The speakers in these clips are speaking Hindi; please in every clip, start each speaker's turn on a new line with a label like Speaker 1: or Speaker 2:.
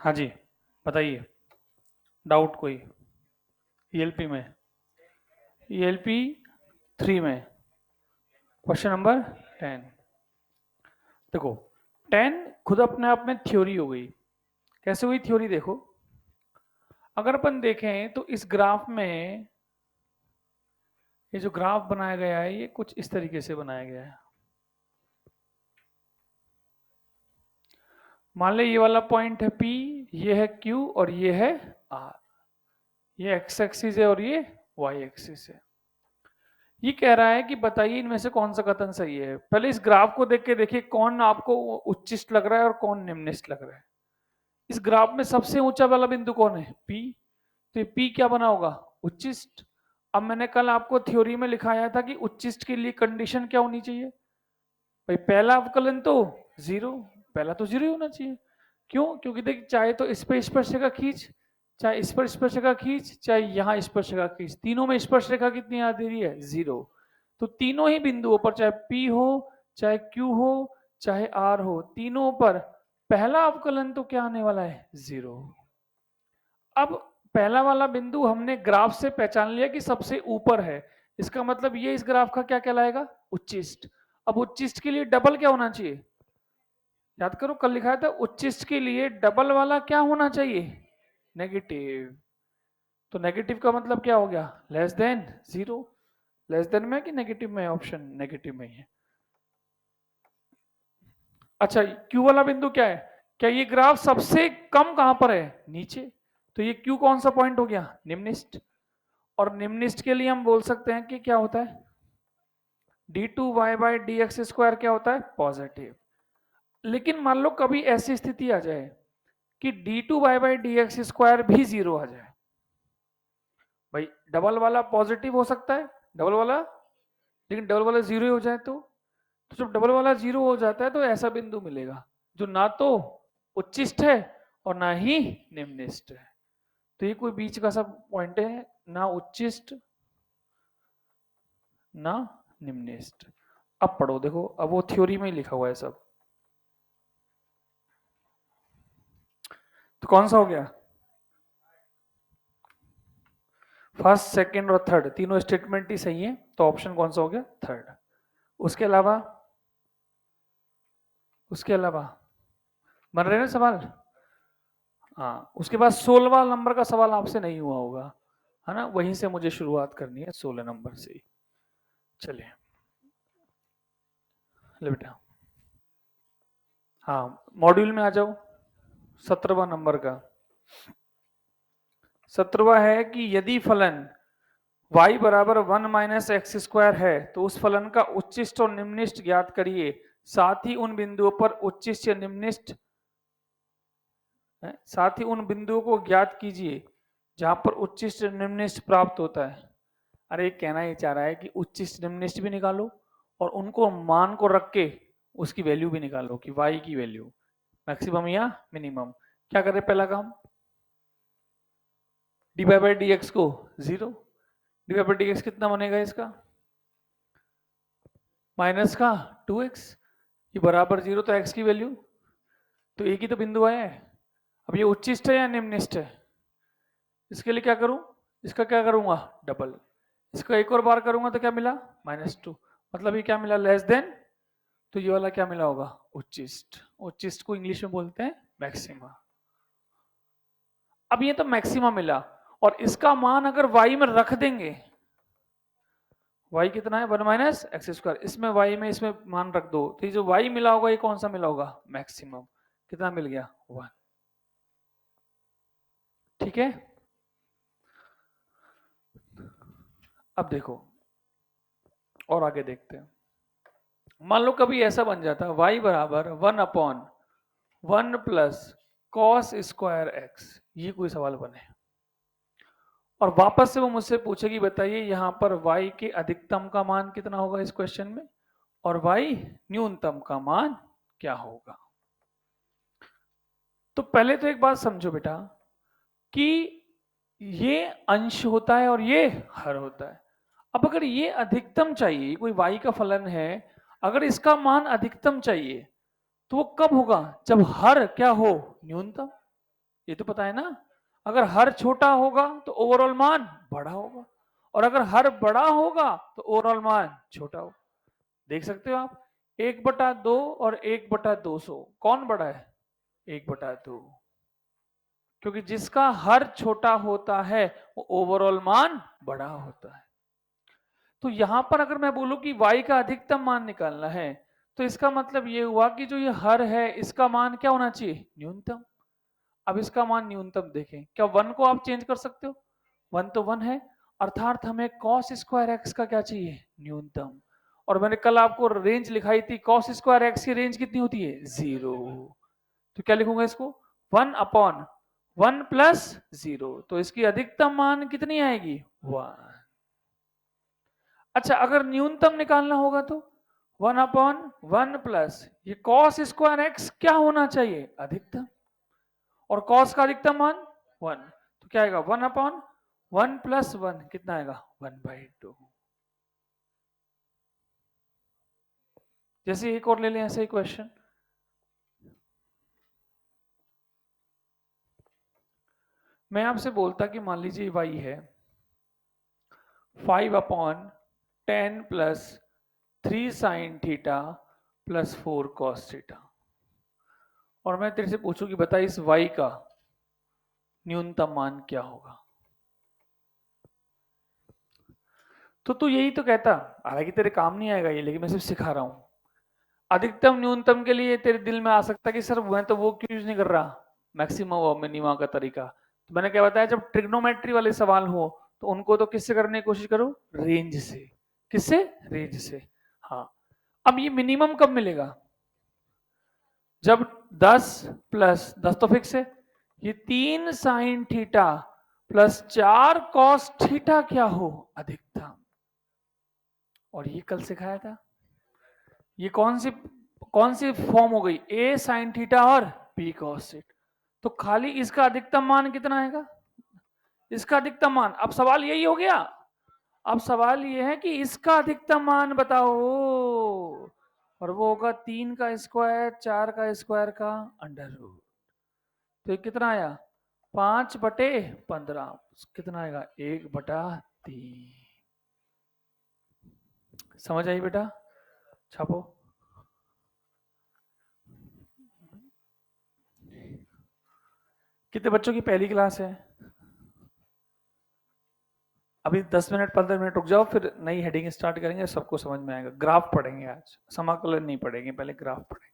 Speaker 1: हाँ जी, बताइए। डाउट कोई? ईएलपी में, ईएलपी 3 में क्वेश्चन नंबर 10। देखो, 10 खुद अपने आप में थ्योरी हो गई। कैसे हुई थ्योरी? देखो, अगर अपन देखें तो इस ग्राफ में ये जो ग्राफ बनाया गया है ये कुछ इस तरीके से बनाया गया है। मान ले ये वाला पॉइंट है P, ये है Q और ये है R। ये एक्स एक्सिस है और ये वाई एक्सिस है। ये कह रहा है कि बताइए इनमें से कौन सा कथन सही है। पहले इस ग्राफ को देख के देखिए कौन आपको उच्चिष्ट लग रहा है और कौन निम्निष्ट लग रहा है। इस ग्राफ में सबसे ऊंचा वाला बिंदु कौन है? P। तो ये P क्या बना होगा? उच्चिष्ट। अब मैंने कल आपको थ्योरी में लिखाया था कि उच्चिष्ट के लिए कंडीशन क्या होनी चाहिए भाई? पहला अवकलन तो जीरो, पहला तो जीरो ही होना चाहिए। क्यों? क्योंकि देख, चाहे तो इस पर स्पर्शरेखा खींच, चाहे इस पर स्पर्शरेखा खींच, चाहे यहां स्पर्शरेखा खींच, तीनों में स्पर्शरेखा कितनी आ दे रही है? जीरो। तो तीनों ही बिंदुओं पर, चाहे P हो, चाहे Q हो, चाहे R हो, तीनों पर पहला अवकलन तो क्या आने वाला है? जीरो। अब पहला वाला बिंदु हमने ग्राफ से पहचान लिया कि सबसे ऊपर है। इसका मतलब ये इस ग्राफ का क्या कहलाएगा? उच्चिष्ट। अब उच्चिष्ट के लिए डबल क्या होना चाहिए? याद करो, कल लिखा था उच्चिष्ट के लिए डबल वाला क्या होना चाहिए? नेगेटिव। तो नेगेटिव का मतलब क्या हो गया? Less than zero. Less than में कि नेगेटिव में? ऑप्शन नेगेटिव में ही है। अच्छा, क्यू वाला बिंदु क्या है? क्या ये ग्राफ सबसे कम कहां पर है? नीचे। तो ये क्यू कौन सा पॉइंट हो गया? निम्निष्ट। और निम्निष्ट के लिए हम बोल सकते हैं कि क्या होता है? d2y/dx² क्या होता है? पॉजिटिव। लेकिन मान लो कभी ऐसी स्थिति आ जाए कि d2y/dx² भी जीरो आ जाए। भाई डबल वाला पॉजिटिव हो सकता है, डबल वाला, लेकिन डबल वाला जीरो हो जाए तो जब डबल वाला जीरो हो जाता है तो ऐसा बिंदु मिलेगा जो ना तो उच्चिष्ट है और ना ही निम्निष्ट है। तो ये कोई बीच का सब पॉइंट है, ना उच्चिष्ट ना निम्निष्ट। अब पढ़ो, देखो अब वो थ्योरी में ही लिखा हुआ है सब। तो कौन सा हो गया? फर्स्ट, सेकंड और थर्ड तीनों स्टेटमेंट ही सही है, तो ऑप्शन कौन सा हो गया? थर्ड। उसके अलावा, उसके अलावा बन रहे ना सवाल? हाँ, उसके बाद 16वां नंबर का सवाल आपसे नहीं हुआ होगा, है ना? वहीं से मुझे शुरुआत करनी है, 16 नंबर से। चलिए, ले बेटा, हाँ मॉड्यूल में आ जाओ। 17वां नंबर का 17वां है कि यदि फलन y बराबर 1 - x² है तो उस फलन का उच्चिष्ट और निम्निष्ट ज्ञात करिए। साथ ही उन बिंदुओं पर उच्चिष्ट या निम्निष्ट, साथ ही उन बिंदुओं को ज्ञात कीजिए जहां पर उच्चिष्ट निम्निष्ट प्राप्त होता है। अरे कहना ये चाह रहा है कि उच्चिष्ट निम्निष्ट भी निकालो और उनको मान को रख के उसकी वैल्यू भी निकालो कि y की वैल्यू मैक्सिमम या मिनिमम। क्या करें? पहला काम, dy/dx को जीरो, dy/dx कितना बनेगा इसका? माइनस का 2x, ये बराबर जीरो, तो x की वैल्यू तो एक ही तो बिंदु आया है। अब ये उच्चिष्ट है या निम्निष्ट है? इसके लिए क्या करूं? इसका क्या करूंगा? डबल। इसको एक और बार करूंगा तो क्या मिला? -2। मतलब ये क्या मिला? Less than. तो ये वाला क्या मिला होगा? उच्चिष्ट। उच्चिष्ट को इंग्लिश में बोलते हैं मैक्सिमा। अब ये तो मैक्सिमा मिला और इसका मान अगर y में रख देंगे, y कितना है? 1 - x²। इसमें y में इसमें मान रख दो तो ये जो y मिला होगा ये कौन सा मिला होगा? मैक्सिमम। कितना मिल गया? 1। ठीक है। अब देखो और आगे देखते हैं। मान लो कभी ऐसा बन जाता y बराबर 1/1 प्लस cos²x, ये कोई सवाल बने और वापस से वो मुझसे पूछे कि बताइए यहां पर y के अधिकतम का मान कितना होगा इस क्वेश्चन में और y न्यूनतम का मान क्या होगा। तो पहले तो एक बात समझो बेटा कि ये अंश होता है और ये हर होता है। अब अगर ये अधिकतम चाहिए, कोई y का फलन है, अगर इसका मान अधिकतम चाहिए तो वो कब होगा? जब हर क्या हो? न्यूनतम। ये तो पता है ना। अगर हर छोटा होगा तो ओवरऑल मान बड़ा होगा, और अगर हर बड़ा होगा तो ओवरऑल मान छोटा होगा। देख सकते हो आप, 1/2 और 1/200 कौन बड़ा है? 1/2, क्योंकि जिसका हर छोटा होता है वो ओवरऑल मान बड़ा होता है। तो यहां पर अगर मैं बोलूं कि y का अधिकतम मान निकालना है, तो इसका मतलब ये हुआ कि जो ये हर है इसका मान क्या होना चाहिए? न्यूनतम। अब इसका मान न्यूनतम देखें, क्या 1 को आप चेंज कर सकते हो? 1 तो 1 है, अर्थात हमें cos स्क्वायर एक्स का क्या चाहिए? न्यूनतम। और मैंने कल आपको रेंज लिखाई थी, cos स्क्वायर एक्स की रेंज कितनी होती है? 0। तो क्या लिखूंगा इसको? 1/1 प्लस 0, तो इसकी अधिकतम मान कितनी आएगी? 1। अच्छा, अगर न्यूनतम निकालना होगा तो 1/1 प्लस ये cos स्क्वायर एक्स क्या होना चाहिए? अधिकतम। और cos का अधिकतम मान 1, तो क्या आएगा? 1/1 प्लस 1 कितना आएगा? 1/2। जैसे एक और ले लें ऐसे ही क्वेश्चन, मैं आपसे बोलता कि मान लीजिए y है 5/10 plus 3 sine theta plus 4 cos theta, और मैं तेरे से पूछूं कि बता इस y का न्यूनतम मान क्या होगा? तो तू यही तो कहता, हालांकि तेरे काम नहीं आएगा ये, लेकिन मैं सिर्फ सिखा रहा हूं। अधिकतम न्यूनतम के लिए तेरे दिल में आ सकता है कि सर मैं तो वो क्यों यूज नहीं कर रहा, मैक्सिमम और मिनिमम का तरीका। तो मैंने क्या बताया, जब ट्रिग्नोमेट्री वाले सवाल हो तो उनको तो किससे करने की कोशिश करो? रेंज से। किससे? रेंज से। हाँ। अब ये मिनिमम कब मिलेगा? जब 10 प्लस 10 तो फिक्स है, ये 3 sine theta plus 4 cos theta क्या हो? अधिकतम। और ये कल सिखाया था। ये कौन सी फॉर्म हो गई? ए साइन थीटा और बी कॉस थीटा। तो खाली इसका अधिकतम मान कितना आएगा? इसका अधिकतम मान। अब सवाल यही हो गया, अब सवाल ये है कि इसका अधिकतम मान बताओ, और वो होगा 3 का स्क्वायर 4 का स्क्वायर का अंडर रूट। तो ये कितना आया? 5/15। कितना आएगा? 1/3। समझ आई बेटा? छापो। कितने बच्चों की पहली क्लास है? अभी 10 मिनट 15 मिनट रुक जाओ, फिर नई हेडिंग स्टार्ट करेंगे, सबको समझ में आएगा। ग्राफ पढ़ेंगे आज, समाकलन नहीं पढ़ेंगे, पहले ग्राफ पढ़ेंगे।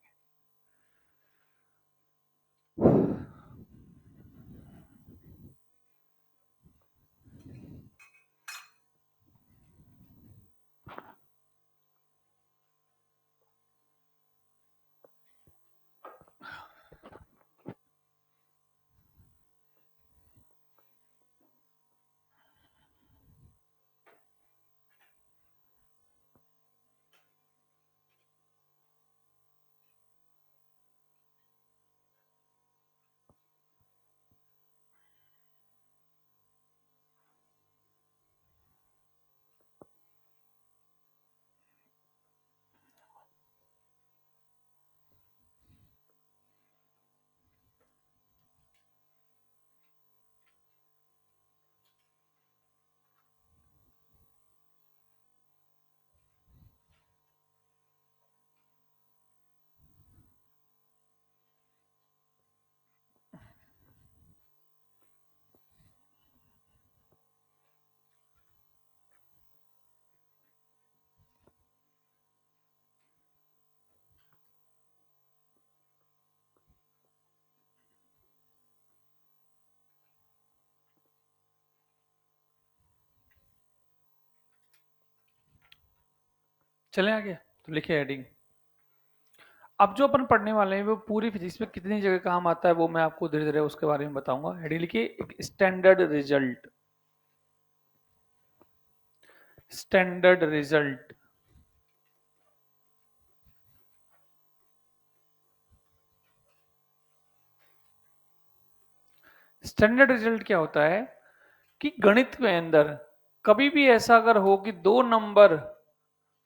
Speaker 1: चलें आगे, तो लिखिए हेडिंग। अब जो अपन पढ़ने वाले हैं वो पूरी फिजिक्स में कितनी जगह काम आता है वो मैं आपको धीरे धीरे उसके बारे में बताऊंगा। हेडिंग लिखिए, एक standard result. Standard result. Standard result क्या होता है कि गणित के अंदर कभी भी ऐसा अगर हो कि दो नंबर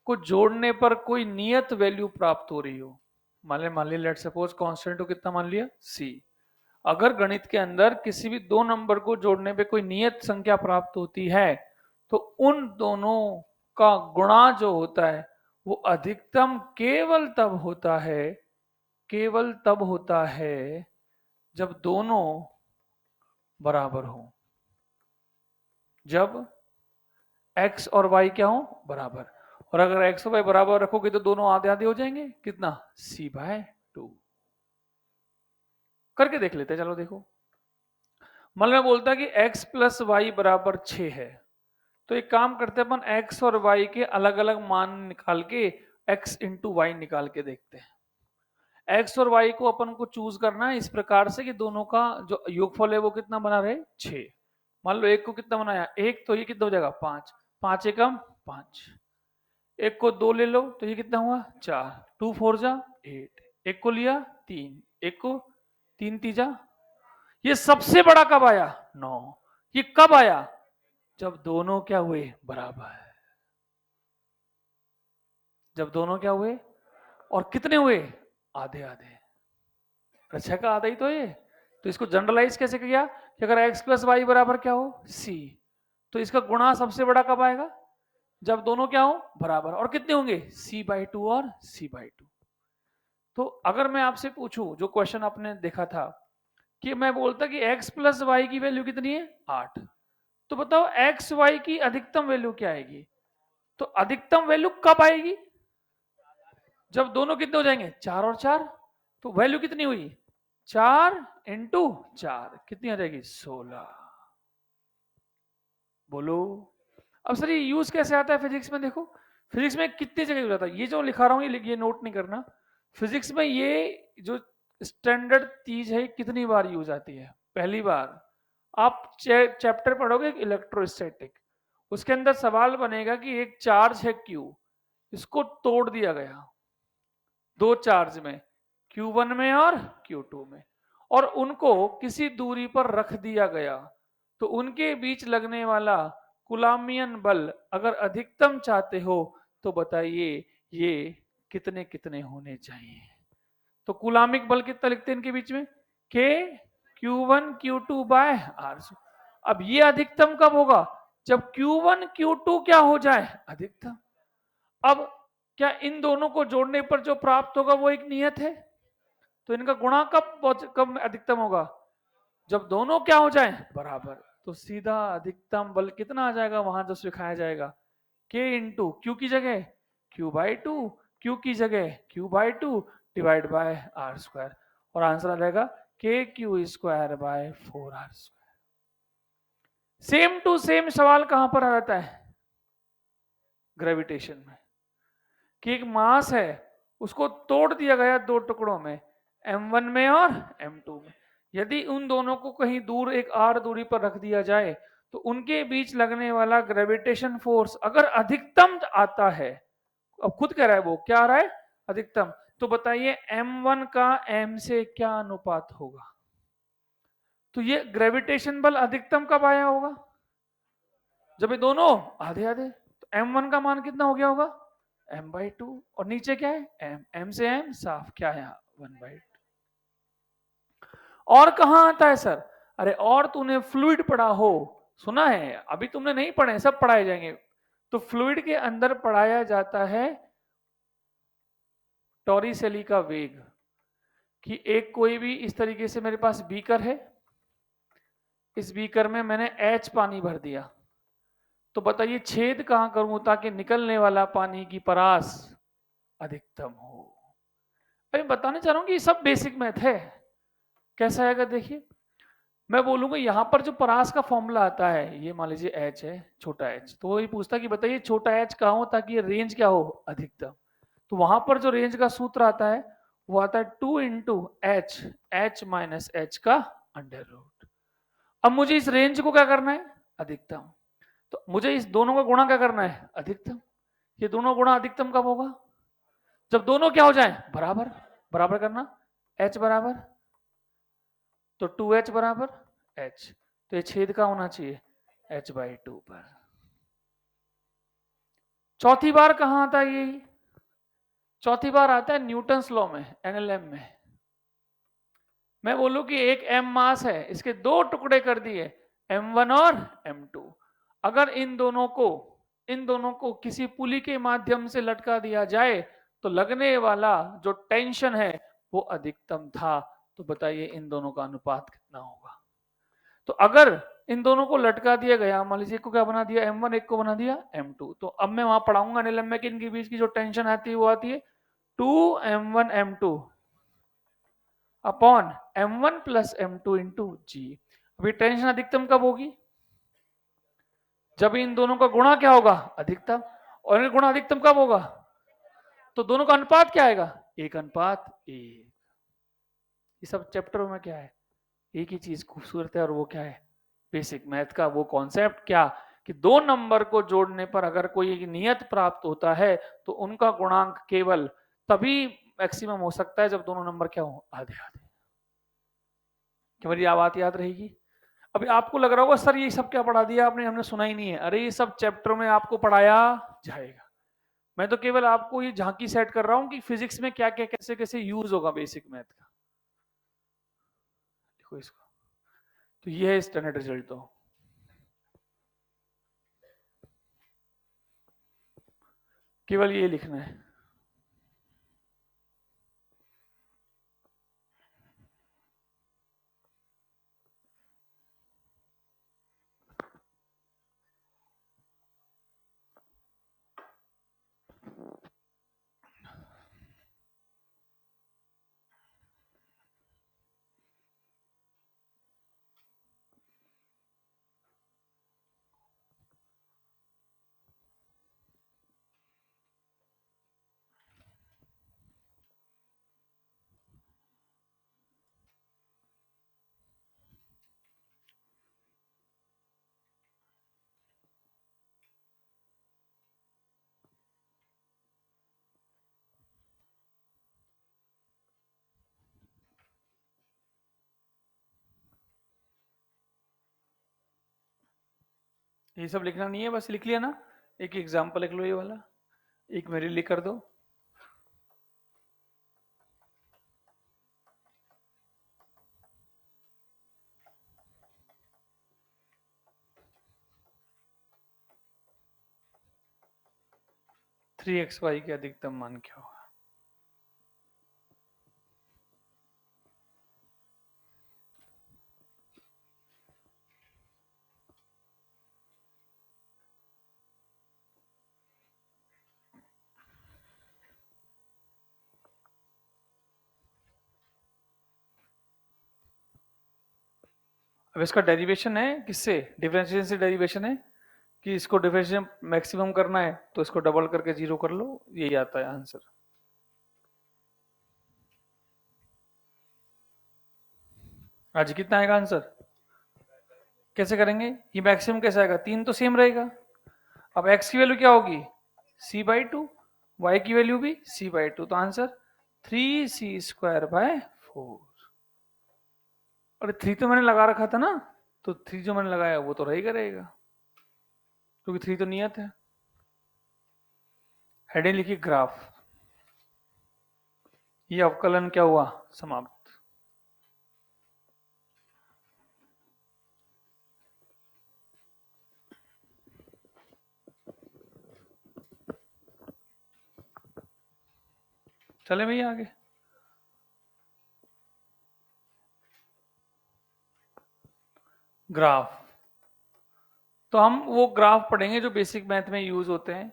Speaker 1: को जोड़ने पर कोई नियत वैल्यू प्राप्त हो रही हो, मान ले लेट सपोज कांस्टेंट को कितना मान लिया? c। अगर गणित के अंदर किसी भी दो नंबर को जोड़ने पे कोई नियत संख्या प्राप्त होती है तो उन दोनों का गुणा जो होता है वो अधिकतम केवल तब होता है जब दोनों बराबर हो, जब x और y क्या हो बराबर। और अगर x और y बराबर रखोगे तो दोनों आधे आधे हो जाएंगे, कितना c/2। करके देख लेते हैं, चलो देखो। मान लो मैं बोलता कि x प्लस वाई बराबर 6 है, तो एक काम करते हैं अपन x और y के अलग अलग मान निकाल के x इंटू वाई निकाल के देखते हैं। x और y को अपन को चूज करना है इस प्रकार से कि दोनों का जो योगफल है वो कितना बना रहे 6। मान लो एक को कितना बनाया, एक, तो ये कितना हो जाएगा 5, 5 एकम 5। एक को 2 ले लो तो ये कितना हुआ 4, 2 4 जा 8। एक को लिया 3, एक को 3 तीजा। ये सबसे बड़ा कब आया 9। ये कब आया जब दोनों क्या हुए बराबर, जब दोनों क्या हुए और कितने हुए आधे आधे। अच्छा का आधा ही तो ये, तो इसको जनरलाइज कैसे किया कि अगर x प्लस वाई बराबर क्या हो c, तो इसका गुणा सबसे बड़ा कब आएगा जब दोनों क्या हो बराबर। और कितने होंगे c/2 और c/2। तो अगर मैं आपसे पूछूं जो क्वेश्चन आपने देखा था कि मैं बोलता कि x प्लस वाई की वैल्यू कितनी है 8, तो बताओ x y की अधिकतम वैल्यू क्या आएगी। तो अधिकतम वैल्यू कब आएगी जब दोनों कितने हो जाएंगे 4 और 4। तो वैल्यू कितनी हुई 4 इंटू 4 कितनी आ जाएगी 16। बोलो अब सर ये यूज कैसे आता है फिजिक्स में। देखो फिजिक्स में कितनी जगह यूज आता है, ये जो लिखा रहा हूं ये नोट नहीं करना। फिजिक्स में ये जो स्टैंडर्ड चीज है कितनी बार यूज आती है। पहली बार आप चैप्टर पढ़ोगे इलेक्ट्रोस्टैटिक, उसके अंदर सवाल बनेगा कि एक चार्ज है Q, इसको तोड़ दिया गया दो चार्ज में Q1 में और Q2 में, और उनको किसी दूरी पर रख दिया गया, तो उनके बीच लगने वाला कुलामियन बल अगर अधिकतम चाहते हो तो बताइए ये कितने कितने होने चाहिए। तो कुलामिक बल कितना लिखते हैं इनके बीच में K Q1 Q2 bye R। अब ये अधिकतम कब होगा जब Q1 Q2 क्या हो जाए अधिकतम। अब क्या इन दोनों को जोड़ने पर जो प्राप्त होगा वो एक नियत है, तो इनका गुणा कब अधिकतम होगा जब दोनों क्या हो जाए बराबर। तो सीधा अधिकतम बल कितना आ जाएगा वहां जो सिखाया जाएगा K इंटू क्यू की जगह Q/2, क्यू की जगह Q/2 डिवाइड बाय R², और आंसर आ जाएगा KQ²/4R²। सेम टू सेम सवाल कहां पर आ जाता है ग्रेविटेशन में, कि एक मास है उसको तोड़ दिया गया दो टुकड़ों में m1 में और m2 में। यदि उन दोनों को कहीं दूर एक r दूरी पर रख दिया जाए तो उनके बीच लगने वाला ग्रेविटेशन फोर्स अगर अधिकतम आता है, अब खुद कह रहा है वो क्या आ रहा है अधिकतम, तो बताइए m1 का m से क्या अनुपात होगा। तो ये ग्रेविटेशन बल अधिकतम कब आया होगा जब ये दोनों आधे आधे। तो m1 का मान कितना हो गया होगा m/2, और नीचे क्या है m से m साफ क्या है यहाँ 1/2। और कहां आता है सर, अरे और तूने फ्लूइड पढ़ा हो, सुना है, अभी तुमने नहीं पढ़े सब पढ़ाए जाएंगे। तो फ्लूइड के अंदर पढ़ाया जाता है टॉरिसेली का वेग, कि एक कोई भी इस तरीके से मेरे पास बीकर है, इस बीकर में मैंने H पानी भर दिया, तो बताइए छेद कहां करूं ताकि निकलने वाला पानी की परास अधिकतम हो। अरे बताने चाह रहा हूं कि ये सब बेसिक मैथ है। कैसा आएगा देखिए, मैं बोलूंगा यहां पर जो परास का फॉर्मूला आता है, ये मान लीजिए H है छोटा h, तो वही पूछता कि बताइए छोटा h कहाँ हो ताकि ये रेंज क्या हो अधिकतम। तो वहां पर जो रेंज का सूत्र आता है वो आता है 2 इंटू h माइनस h का अंडर रूट। अब मुझे इस रेंज को क्या करना है अधिकतम, तो मुझे इस दोनों का गुणा क्या करना है अधिकतम। ये दोनों गुणा अधिकतम कब होगा जब दोनों क्या हो जाए बराबर। बराबर करना h बराबर, तो 2h बराबर h, तो ये छेद का होना चाहिए h/2 पर। चौथी बार कहां आता है ये, चौथी बार आता है न्यूटन्स लॉ में NLM में। मैं बोलूं कि एक m मास है, इसके दो टुकड़े कर दिए, m1 और m2। अगर इन दोनों को किसी पुली के माध्यम से लटका दिया जाए तो लगने वाला जो टेंशन है वो अधिकतम था। तो बताइए इन दोनों का अनुपात कितना होगा। तो अगर इन दोनों को लटका दिया गया, मान लीजिए को क्या बना दिया m1, एक को बना दिया m2, तो अब मैं वहां पढ़ाऊंगा निलंबे के इनके बीच की जो टेंशन आती है वो आती है 2m1 m2 upon m1 plus m2 into जी। अभी टेंशन अधिकतम कब होगी? जब इन दोनों का गुणा क्या होगा? अधिकतम। और इनका गुणा अधिकतम कब होगा? तो दोनों का अनुपात क्या आएगा? 1:1। ये सब चैप्टर में क्या है? एक ही चीज खूबसूरत है, और वो क्या है? बेसिक मैथ का वो कॉन्सेप्ट, क्या कि दो नंबर को जोड़ने पर अगर कोई एक नियत प्राप्त होता है तो उनका गुणांक केवल तभी मैक्सिमम हो सकता है जब दोनों नंबर क्या हो? आधे आधे। क्या मेरी बात याद रहेगी? अभी आपको लग रहा होगा सर ये सब क्या पढ़ा दिया आपने, हमने सुना ही नहीं है। अरे ये सब चैप्टर में आपको पढ़ाया जाएगा। मैं तो केवल आपको ये झांकी सेट कर रहा हूं कि फिजिक्स में क्या क्या कैसे कैसे यूज होगा बेसिक मैथ का। देखो इसको, तो ये है स्टैंडर्ड रिजल्ट। तो केवल ये लिखना है। ये सब लिखना नहीं है, बस लिख लिया ना। एक एग्जाम्पल लिख लो ये वाला, एक मेरे लिए कर दो। थ्री एक्स वाई के अधिकतम मान क्या होगा? अब इसका डेरिवेशन है किससे? डिफरेंशिएशन से डेरिवेशन है कि इसको डिफरेंशिएशन मैक्सिमम करना है तो इसको डबल करके जीरो कर लो, यही आता है आंसर। आज कितना आएगा आंसर? कैसे करेंगे ये मैक्सिमम? कैसे आएगा? तीन तो सेम रहेगा। अब x की वैल्यू क्या होगी? c/2, y की वैल्यू भी c/2, तो आंसर 3c²/4। अरे 3 तो मैंने लगा रखा था ना, तो 3 जो मैंने लगाया वो तो रहेगा रहेगा, क्योंकि 3 तो नियत है। हेडिंग लिखी ग्राफ। ये अवकलन क्या हुआ? समाप्त। चले भैया आगे। ग्राफ, तो हम वो ग्राफ पढ़ेंगे जो बेसिक मैथ में यूज होते हैं।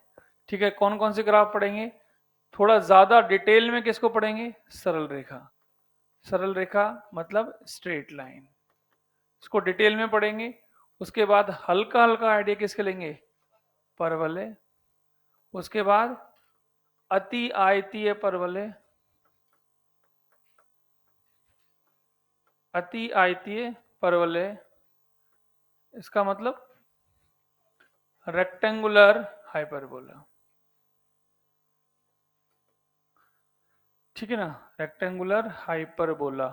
Speaker 1: ठीक है, कौन कौन से ग्राफ पढ़ेंगे? थोड़ा ज्यादा डिटेल में किसको पढ़ेंगे? सरल रेखा। सरल रेखा मतलब स्ट्रेट लाइन, इसको डिटेल में पढ़ेंगे। उसके बाद हल्का हल्का आइडिया किसके लेंगे? परवलय। उसके बाद अति आयतीय परवलय। अति आयतीय परवलय, इसका मतलब रेक्टेंगुलर हाइपरबोला। ठीक है ना, रेक्टेंगुलर हाइपरबोला।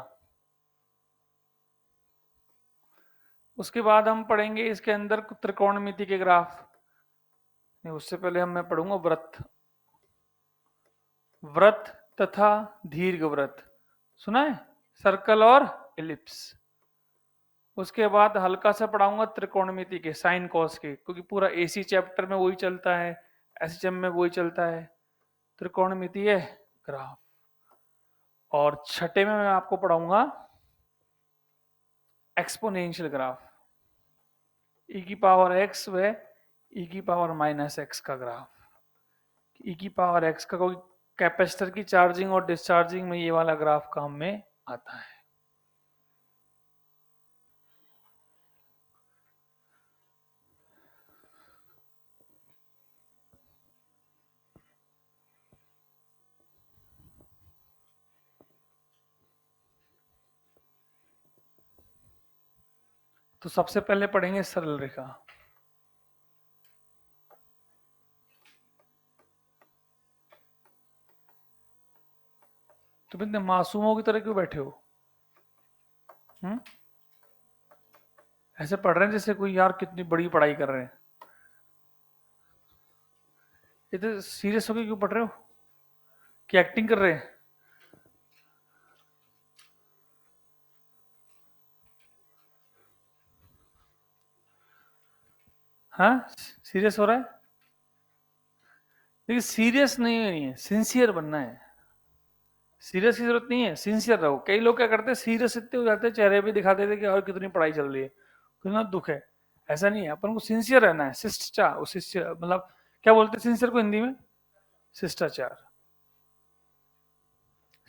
Speaker 1: उसके बाद हम पढ़ेंगे इसके अंदर त्रिकोणमिति के ग्राफ। नहीं, उससे पहले मैं पढ़ूंगा वृत्त। वृत्त तथा दीर्घवृत्त सुना है? सर्कल और इलिप्स। उसके बाद हल्का सा पढ़ाऊंगा त्रिकोणमिति के साइन कॉस के, क्योंकि पूरा एसी चैप्टर में वही चलता है, एसएचएम में वही चलता है, त्रिकोणमितीय ग्राफ। और छठे में मैं आपको पढ़ाऊंगा एक्सपोनेंशियल ग्राफ, ई की पावर एक्स व ई की पावर माइनस एक्स का ग्राफ। ई की पावर एक्स का कोई कैपेसिटर की चार्जिंग और डिस्चार्जिंग में ये वाला ग्राफ काम में आता है। तो सबसे पहले पढ़ेंगे सरल रेखा। तुम इतने मासूमों की तरह क्यों बैठे हो? ऐसे पढ़ रहे हैं जैसे कोई यार कितनी बड़ी पढ़ाई कर रहे हैं। इतने सीरियस होकर क्यों पढ़ रहे हो? क्या एक्टिंग कर रहे हैं? हाँ, सीरियस हो रहा है? लेकिन सीरियस नहीं है, सिंसियर बनना है। सीरियस की जरूरत नहीं है, सिंसियर रहो। कई लोग क्या करते हैं, सीरियस इतने हो जाते हैं, चेहरे भी दिखाते थे कि और कितनी पढ़ाई चल रही है, कितना दुख है। ऐसा नहीं है, अपन को सिंसियर रहना है। शिष्टाचार, शिष्य मतलब क्या बोलते हैं सिंसियर को हिंदी में? शिष्टाचार।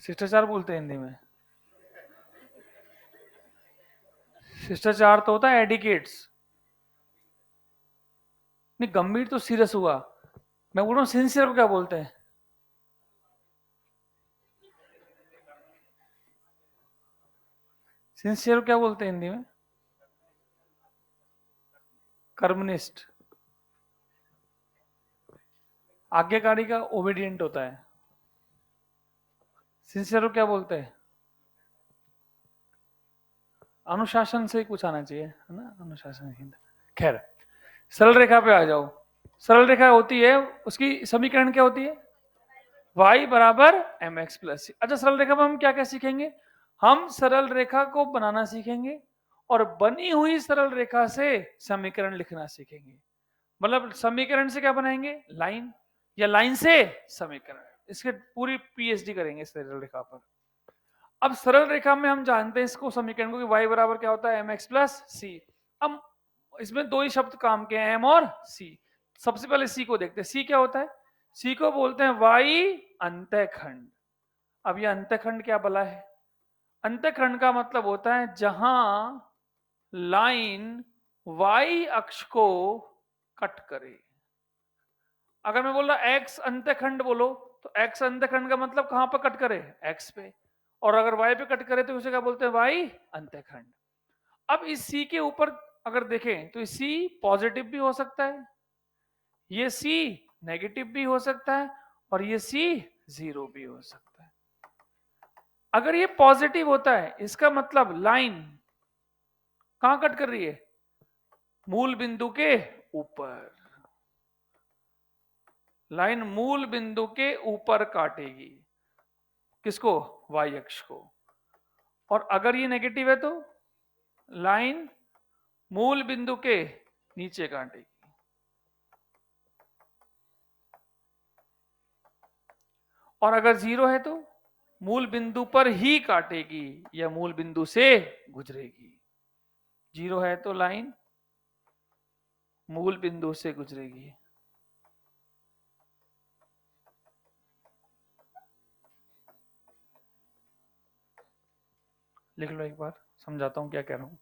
Speaker 1: शिष्टाचार बोलते हैं हिंदी में। शिष्टाचार तो होता है एडिकेट्स। नहीं, गंभीर तो सीरियस हुआ। मैं बोल रहा हूँ सिंसियर को क्या बोलते हैं? सिंसियर को क्या बोलते हैं हिंदी में? कर्मनिष्ठ। आज्ञाकारी का ओबीडियंट होता है। सिंसियर को क्या बोलते हैं? अनुशासन से ही कुछ आना चाहिए, है ना? अनुशासन ही। खैर, सरल रेखा पे आ जाओ। सरल रेखा होती है, उसकी समीकरण क्या होती है? y बराबर एम एक्स प्लस सी। अच्छा, सरल रेखा में हम क्या क्या सीखेंगे? हम सरल रेखा को बनाना सीखेंगे और बनी हुई सरल रेखा से समीकरण लिखना सीखेंगे। मतलब समीकरण से क्या बनाएंगे? लाइन, या लाइन से समीकरण। इसके पूरी पीएचडी करेंगे सरल रेखा पर। अब सरल रेखा में हम जानते हैं इसको समीकरण को कि y बराबर क्या होता है? एम एक्स प्लस सी। अब इसमें दो ही शब्द काम के हैं, एम और सी। सबसे पहले सी को देखते हैं। सी क्या होता है? सी को बोलते हैं वाई अंतःखंड। अब ये अंतःखंड क्या भला है? अंतःखंड का मतलब होता है जहां लाइन वाई अक्ष को कट करे। अगर मैं बोल रहा एक्स अंतःखंड बोलो, तो एक्स अंतःखंड का मतलब कहां पर कट करे? एक्स पे। और अगर वाई पे कट करे तो उसे क्या बोलते हैं? वाई अंतःखंड। अब इस सी के ऊपर अगर देखें तो सी पॉजिटिव भी हो सकता है, ये सी नेगेटिव भी हो सकता है, और ये सी जीरो भी हो सकता है। अगर ये पॉजिटिव होता है इसका मतलब लाइन कहां कट कर रही है? मूल बिंदु के ऊपर। लाइन मूल बिंदु के ऊपर काटेगी। किसको? वाई अक्ष को। और अगर ये नेगेटिव है तो लाइन मूल बिंदु के नीचे काटेगी। और अगर जीरो है तो मूल बिंदु पर ही काटेगी या मूल बिंदु से गुजरेगी। जीरो है तो लाइन मूल बिंदु से गुजरेगी। लिख लो एक बार, समझाता हूं क्या कह रहा हूं।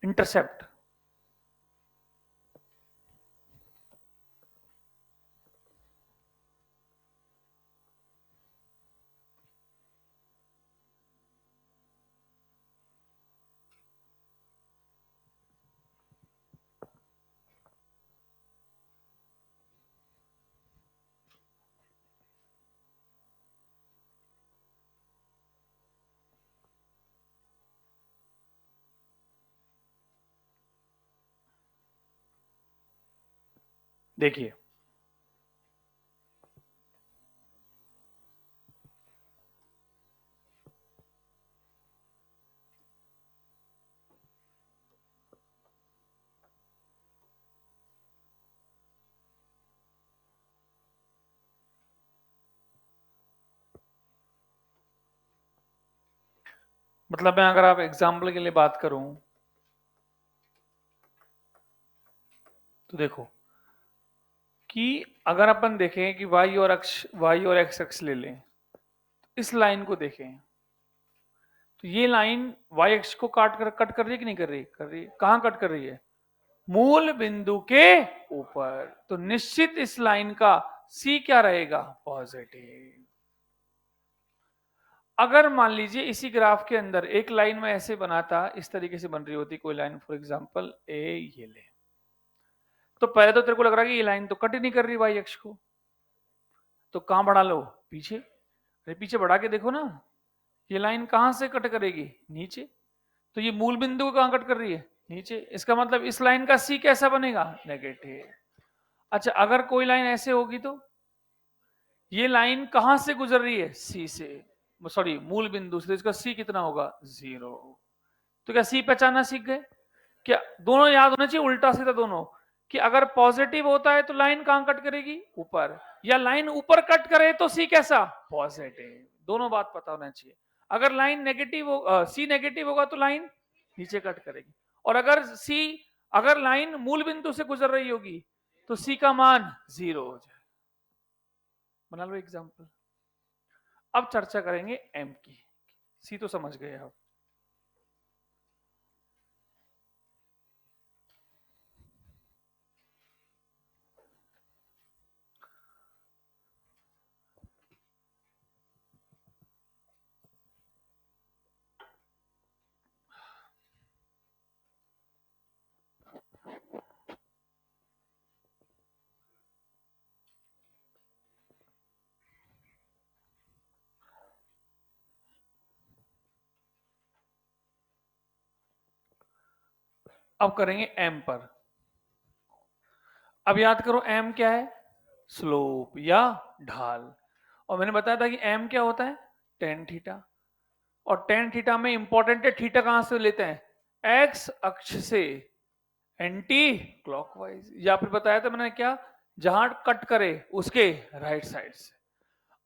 Speaker 1: इंटरसेप्ट। देखिए मतलब मैं अगर आप एग्जाम्पल के लिए बात करूं तो देखो कि अगर अपन देखें कि वाई और एक्स अक्ष ले लें, इस लाइन को देखें तो ये लाइन वाई अक्ष को कट कर रही है कि नहीं कर रही? कर रही है। कहां कट कर रही है? मूल बिंदु के ऊपर। तो निश्चित इस लाइन का सी क्या रहेगा? पॉजिटिव। अगर मान लीजिए इसी ग्राफ के अंदर एक लाइन में ऐसे बनाता, इस तरीके से बन रही होती कोई लाइन, फॉर एग्जांपल ए, ये ले, तो पहले तो तेरे को लग रहा है कि ये लाइन तो कट ही नहीं कर रही वाई अक्ष को, तो कहां बढ़ा लो? पीछे। अरे पीछे बढ़ा के देखो ना, ये लाइन कहां से कट करेगी? नीचे। तो ये मूल बिंदु को कहां कट कर रही है? नीचे। इसका मतलब इस लाइन का सी कैसा बनेगा? नेगेटिव। अच्छा, अगर कोई लाइन ऐसे होगी तो ये लाइन कहां से गुजर रही है? सी से, सॉरी मूल बिंदु से, तो इसका सी कितना होगा? 0। तो क्या सी पहचानना सीख गए? क्या दोनों याद होना चाहिए, उल्टा सीधा दोनों, कि अगर पॉजिटिव होता है तो लाइन कहां कट करेगी? ऊपर। या लाइन ऊपर कट करे तो सी कैसा? पॉजिटिव। दोनों बात पता होना चाहिए। अगर लाइन नेगेटिव हो, सी नेगेटिव होगा तो लाइन नीचे कट करेगी। और अगर लाइन मूल बिंदु से गुजर रही होगी तो सी का मान 0 हो जाए। बना लो एग्जाम्पल। अब चर्चा करेंगे एम की। सी तो समझ गए आप। अब करेंगे एम पर। अब याद करो एम क्या है? स्लोप या ढाल। और मैंने बताया था कि एम क्या होता है? Tan theta. और टेन थीटा में इंपॉर्टेंट है, थीटा कहां से लेते हैं? एक्स अक्ष से एंटी क्लॉकवाइज। या फिर बताया था मैंने क्या, जहां कट करे उसके राइट साइड से।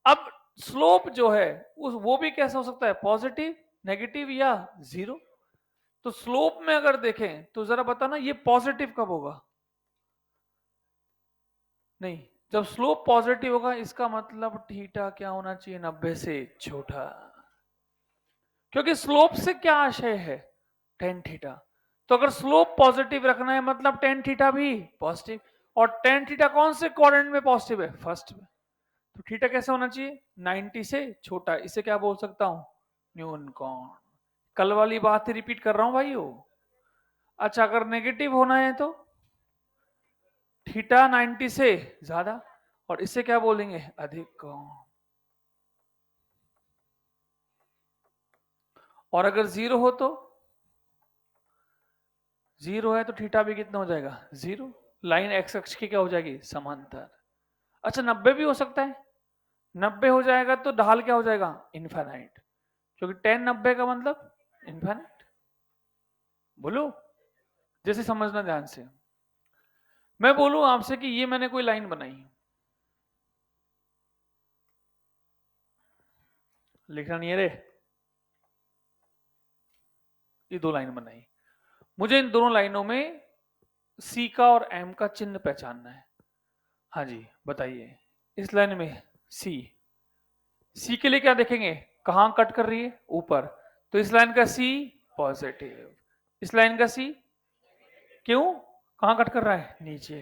Speaker 1: अब स्लोप जो है वो भी कैसा हो सकता है? पॉजिटिव, नेगेटिव या 0। तो स्लोप में अगर देखें तो जरा बताना ये पॉजिटिव कब होगा? नहीं, जब स्लोप पॉजिटिव होगा इसका मतलब थीटा क्या होना चाहिए? 90 से छोटा। क्योंकि स्लोप से क्या आशय है? Tan theta. तो अगर स्लोप पॉजिटिव रखना है मतलब टेन थीटा भी पॉजिटिव। और टेन थीटा कौन से क्वाड्रेंट में पॉजिटिव है? फर्स्ट में। तो थीटा कैसा होना चाहिए? 90 से छोटा। इसे क्या बोल सकता हूं? न्यून कोण। कल वाली बात ही रिपीट कर रहा हूं भाइयों। अच्छा, अगर नेगेटिव होना है तो थीटा 90 से ज्यादा, और इसे क्या बोलेंगे? अधिक कोण। और अगर 0 हो तो, 0 है तो थीटा भी कितना हो जाएगा? 0। लाइन एक्स अक्ष की क्या हो जाएगी? समांतर। अच्छा, 90 भी हो सकता है। 90 हो जाएगा तो ढाल क्या हो जाएगा? इनफाइनाइट। क्योंकि टेन 90 का मतलब इनफाइनाइट। बोलो, जैसे समझना ध्यान से। मैं बोलूं आपसे कि ये मैंने कोई लाइन बनाई, लिखना नहीं है रे, ये दो लाइन बनाई, मुझे इन दोनों लाइनों में सी का और एम का चिन्ह पहचानना है। हाँ जी बताइए, इस लाइन में सी, सी के लिए क्या देखेंगे? कहां कट कर रही है? ऊपर। तो इस लाइन का सी पॉजिटिव, इस लाइन का सी क्यों? कहां कट कर रहा है? नीचे।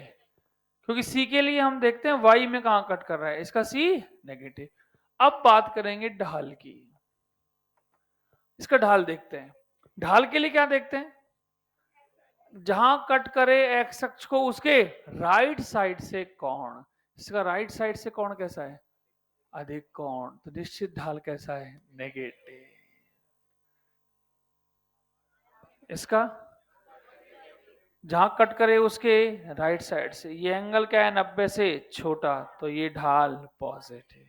Speaker 1: क्योंकि सी के लिए हम देखते हैं वाई में कहां कट कर रहा है, इसका सी नेगेटिव। अब बात करेंगे ढाल की। इसका ढाल देखते हैं। ढाल के लिए क्या देखते हैं? जहां कट करे एक्स अक्ष को उसके राइट साइड से कोण। इसका राइट साइड से कोण कैसा है? अधिक कोण। तो निश्चित ढाल कैसा है? नेगेटिव। इसका जहां कट करे उसके राइट साइड से, ये एंगल क्या है 90 से छोटा, तो ये ढाल पॉजिटिव।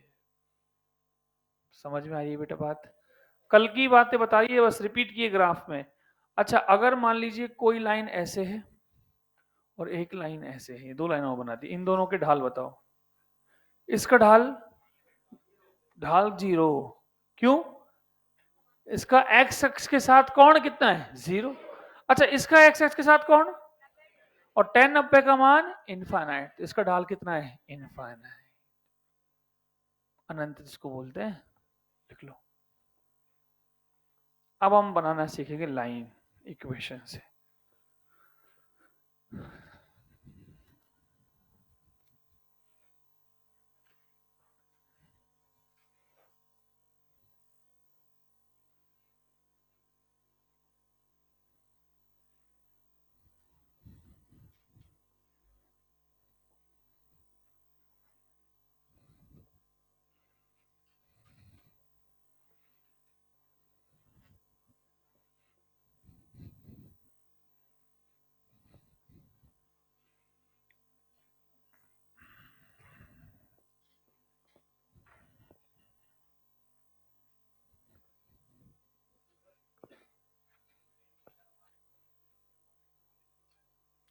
Speaker 1: समझ में आई है बेटा बात? कल की बातें बताइए, बस रिपीट किए ग्राफ में। अच्छा, अगर मान लीजिए कोई लाइन ऐसे है और एक लाइन ऐसे है, दो लाइनों बना दी, इन दोनों के ढाल बताओ। इसका ढाल, ढाल 0, क्यों? इसका एक्स अक्ष के साथ कोण कितना है? 0। अच्छा, इसका एक्स अक्ष के साथ कोण, और tan 90 का मान इनफाइनाइट, इसका ढाल कितना है? इनफाइनाइट, अनंत जिसको बोलते हैं, लिख लो। अब हम बनाना सीखेंगे लाइन इक्वेशन से।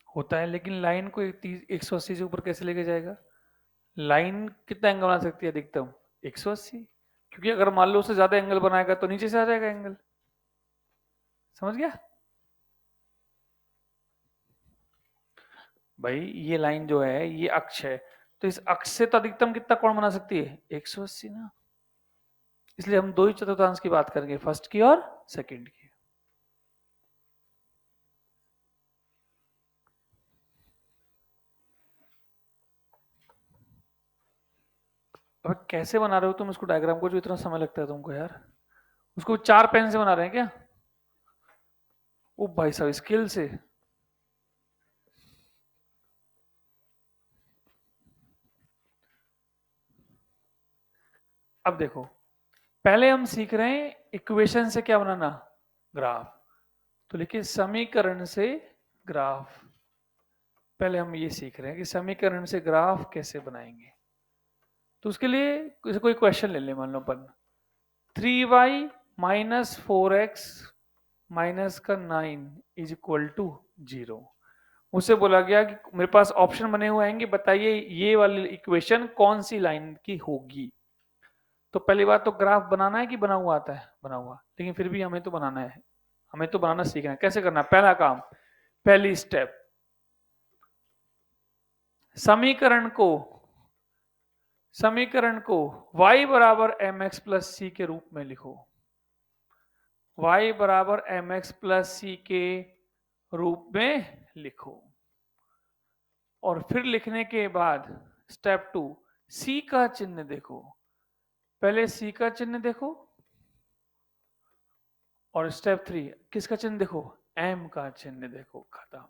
Speaker 1: होता है, लेकिन लाइन को 180 से ऊपर कैसे लेके जाएगा? लाइन कितना एंगल बना सकती है अधिकतम? 180, क्योंकि अगर मान लो उससे ज्यादा एंगल बनाएगा तो नीचे से आ जाएगा एंगल। समझ गया भाई? ये लाइन जो है ये अक्ष है, तो इस अक्ष से तो अधिकतम कितना कोण बना सकती है? 180 ना। इसलिए हम दो ही चतुर्थांश की बात करेंगे, फर्स्ट की और सेकंड की। अब कैसे बना रहे हो तुम इसको डायग्राम को, जो इतना समय लगता है तुमको यार? उसको 4 पेन से बना रहे हैं क्या? ओ भाई साहब, स्किल से। अब देखो, पहले हम सीख रहे हैं इक्वेशन से क्या बनाना? ग्राफ। तो लिखिए समीकरण से ग्राफ। पहले हम ये सीख रहे हैं कि समीकरण से ग्राफ कैसे बनाएंगे। तो उसके लिए कोई क्वेश्चन ले लें, मान लो अपन 3y माइनस 4x माइनस का 9 इज इक्वल टू 0। मुझसे बोला गया कि मेरे पास ऑप्शन बने हुए आएंगे, बताइए ये वाली इक्वेशन कौन सी लाइन की होगी। तो पहली बात तो ग्राफ बनाना है कि बना हुआ आता है? बना हुआ, लेकिन फिर भी हमें तो बनाना है, हमें तो बनाना सीखना है। कैसे करना है? पहला काम, पहली स्टेप, समीकरण को y बराबर mx प्लस सी के रूप में लिखो। y बराबर mx प्लस सी के रूप में लिखो। और फिर लिखने के बाद स्टेप 2, c का चिन्ह देखो। पहले c का चिन्ह देखो, और स्टेप 3 किसका चिन्ह देखो? m का चिन्ह देखो। खत्म।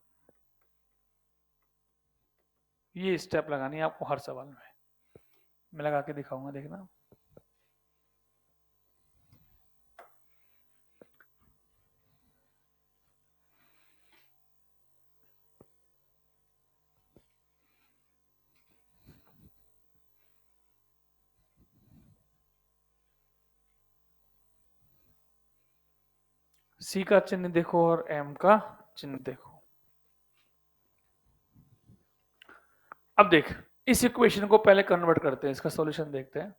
Speaker 1: ये स्टेप लगानी है आपको हर सवाल में, मैं लगा के दिखाऊंगा, देखना। C का चिन्ह देखो और M का चिन्ह देखो। अब देख, इस इक्वेशन को पहले कन्वर्ट करते हैं, इसका सॉल्यूशन देखते हैं।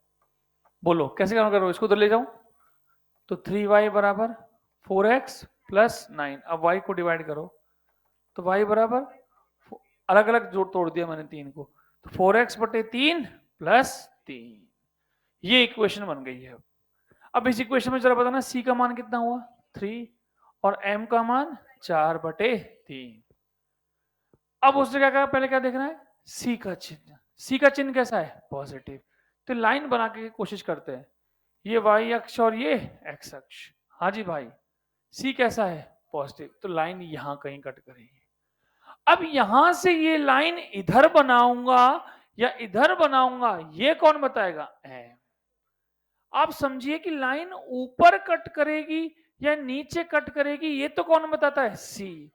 Speaker 1: बोलो कैसे कन्वर्ट करो? इसको उधर ले जाऊं तो 3y बराबर 4x प्लस 9। अब y को डिवाइड करो तो y बराबर, अलग अलग जोड़ तोड़ दिया मैंने तीन को, तो 4x बटे 3 प्लस 3। ये इक्वेशन बन गई है। अब इस इक्वेशन में जरा बताना c का मान कितना हुआ? 3, और m का मान 4 बटे 3। अब उसने क्या कहा, पहले क्या देखना है? सी का चिन्ह। सी का चिन्ह कैसा है? पॉजिटिव। तो लाइन बना के कोशिश करते हैं, ये वाई अक्ष और ये एक्स अक्ष। हाँ जी भाई, सी कैसा है? पॉजिटिव। तो लाइन यहां कहीं कट करेगी। अब यहां से ये लाइन इधर बनाऊंगा या इधर बनाऊंगा, ये कौन बताएगा? एम। आप समझिए कि लाइन ऊपर कट करेगी या नीचे कट करेगी, ये तो कौन बताता है? सी।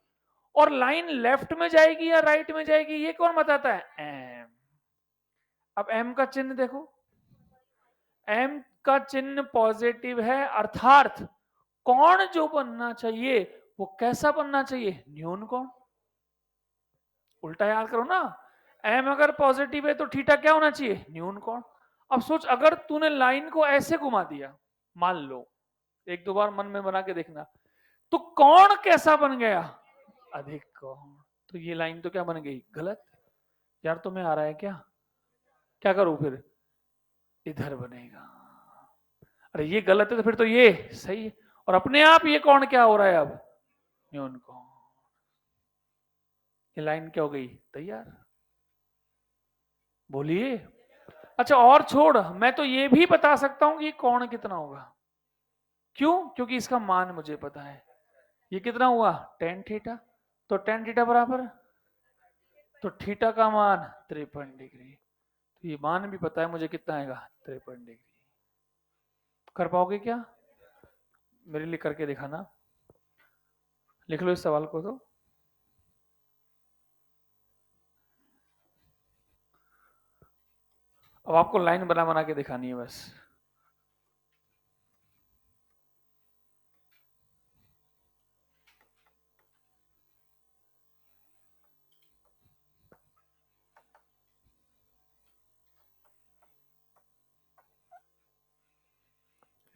Speaker 1: और लाइन लेफ्ट में जाएगी या राइट में जाएगी ये कौन बताता है? एम। अब एम का चिन्ह देखो, एम का चिन्ह पॉजिटिव है, अर्थात कोण जो बनना चाहिए वो कैसा बनना चाहिए? न्यून कोण। उल्टा याद करो ना, एम अगर पॉजिटिव है तो थीटा क्या होना चाहिए? न्यून कोण। अब सोच, अगर तूने लाइन को ऐसे घुमा दिया, मान लो, एक दो बार मन में बना के देखना, तो कोण कैसा बन गया? अधिक कोण। तो ये लाइन तो क्या बन गई? गलत। यार तुम्हें आ रहा है क्या? क्या करूं फिर? इधर बनेगा। अरे ये गलत है तो फिर तो ये सही है, और अपने आप ये कोण क्या हो रहा है अब? न्यून कोण। ये लाइन क्या हो गई? तैयार। बोलिए। अच्छा और छोड़, मैं तो ये भी बता सकता हूं कि ये कोण कितना होगा। क्यों? क्योंकि इसका मान मुझे पता है। ये कितना हुआ? Tan theta. तो टेन थीटा बराबर, तो थीटा का मान 53 डिग्री। तो ये मान भी पता है मुझे, कितना आएगा? 53 डिग्री। कर पाओगे क्या? मेरे लिए करके दिखाना। लिख लो इस सवाल को तो। अब आपको लाइन बना बना के दिखानी है बस।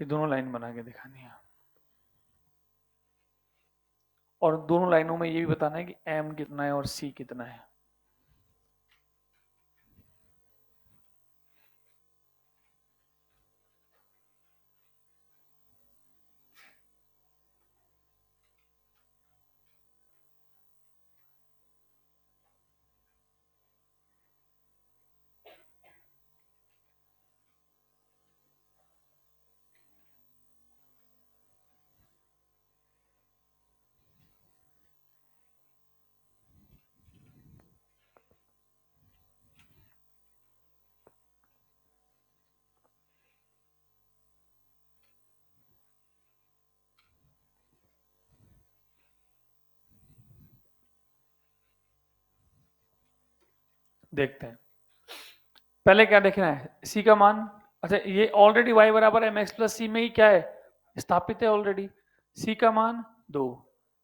Speaker 1: ये दोनों लाइन बना के दिखानी है, और दोनों लाइनों में ये भी बताना है कि एम कितना है और सी कितना है। देखते हैं, पहले क्या देखना है? सी का मान। अच्छा ये ऑलरेडी y बराबर एम एक्स प्लस सी में ही क्या है? स्थापित है ऑलरेडी। सी का मान 2,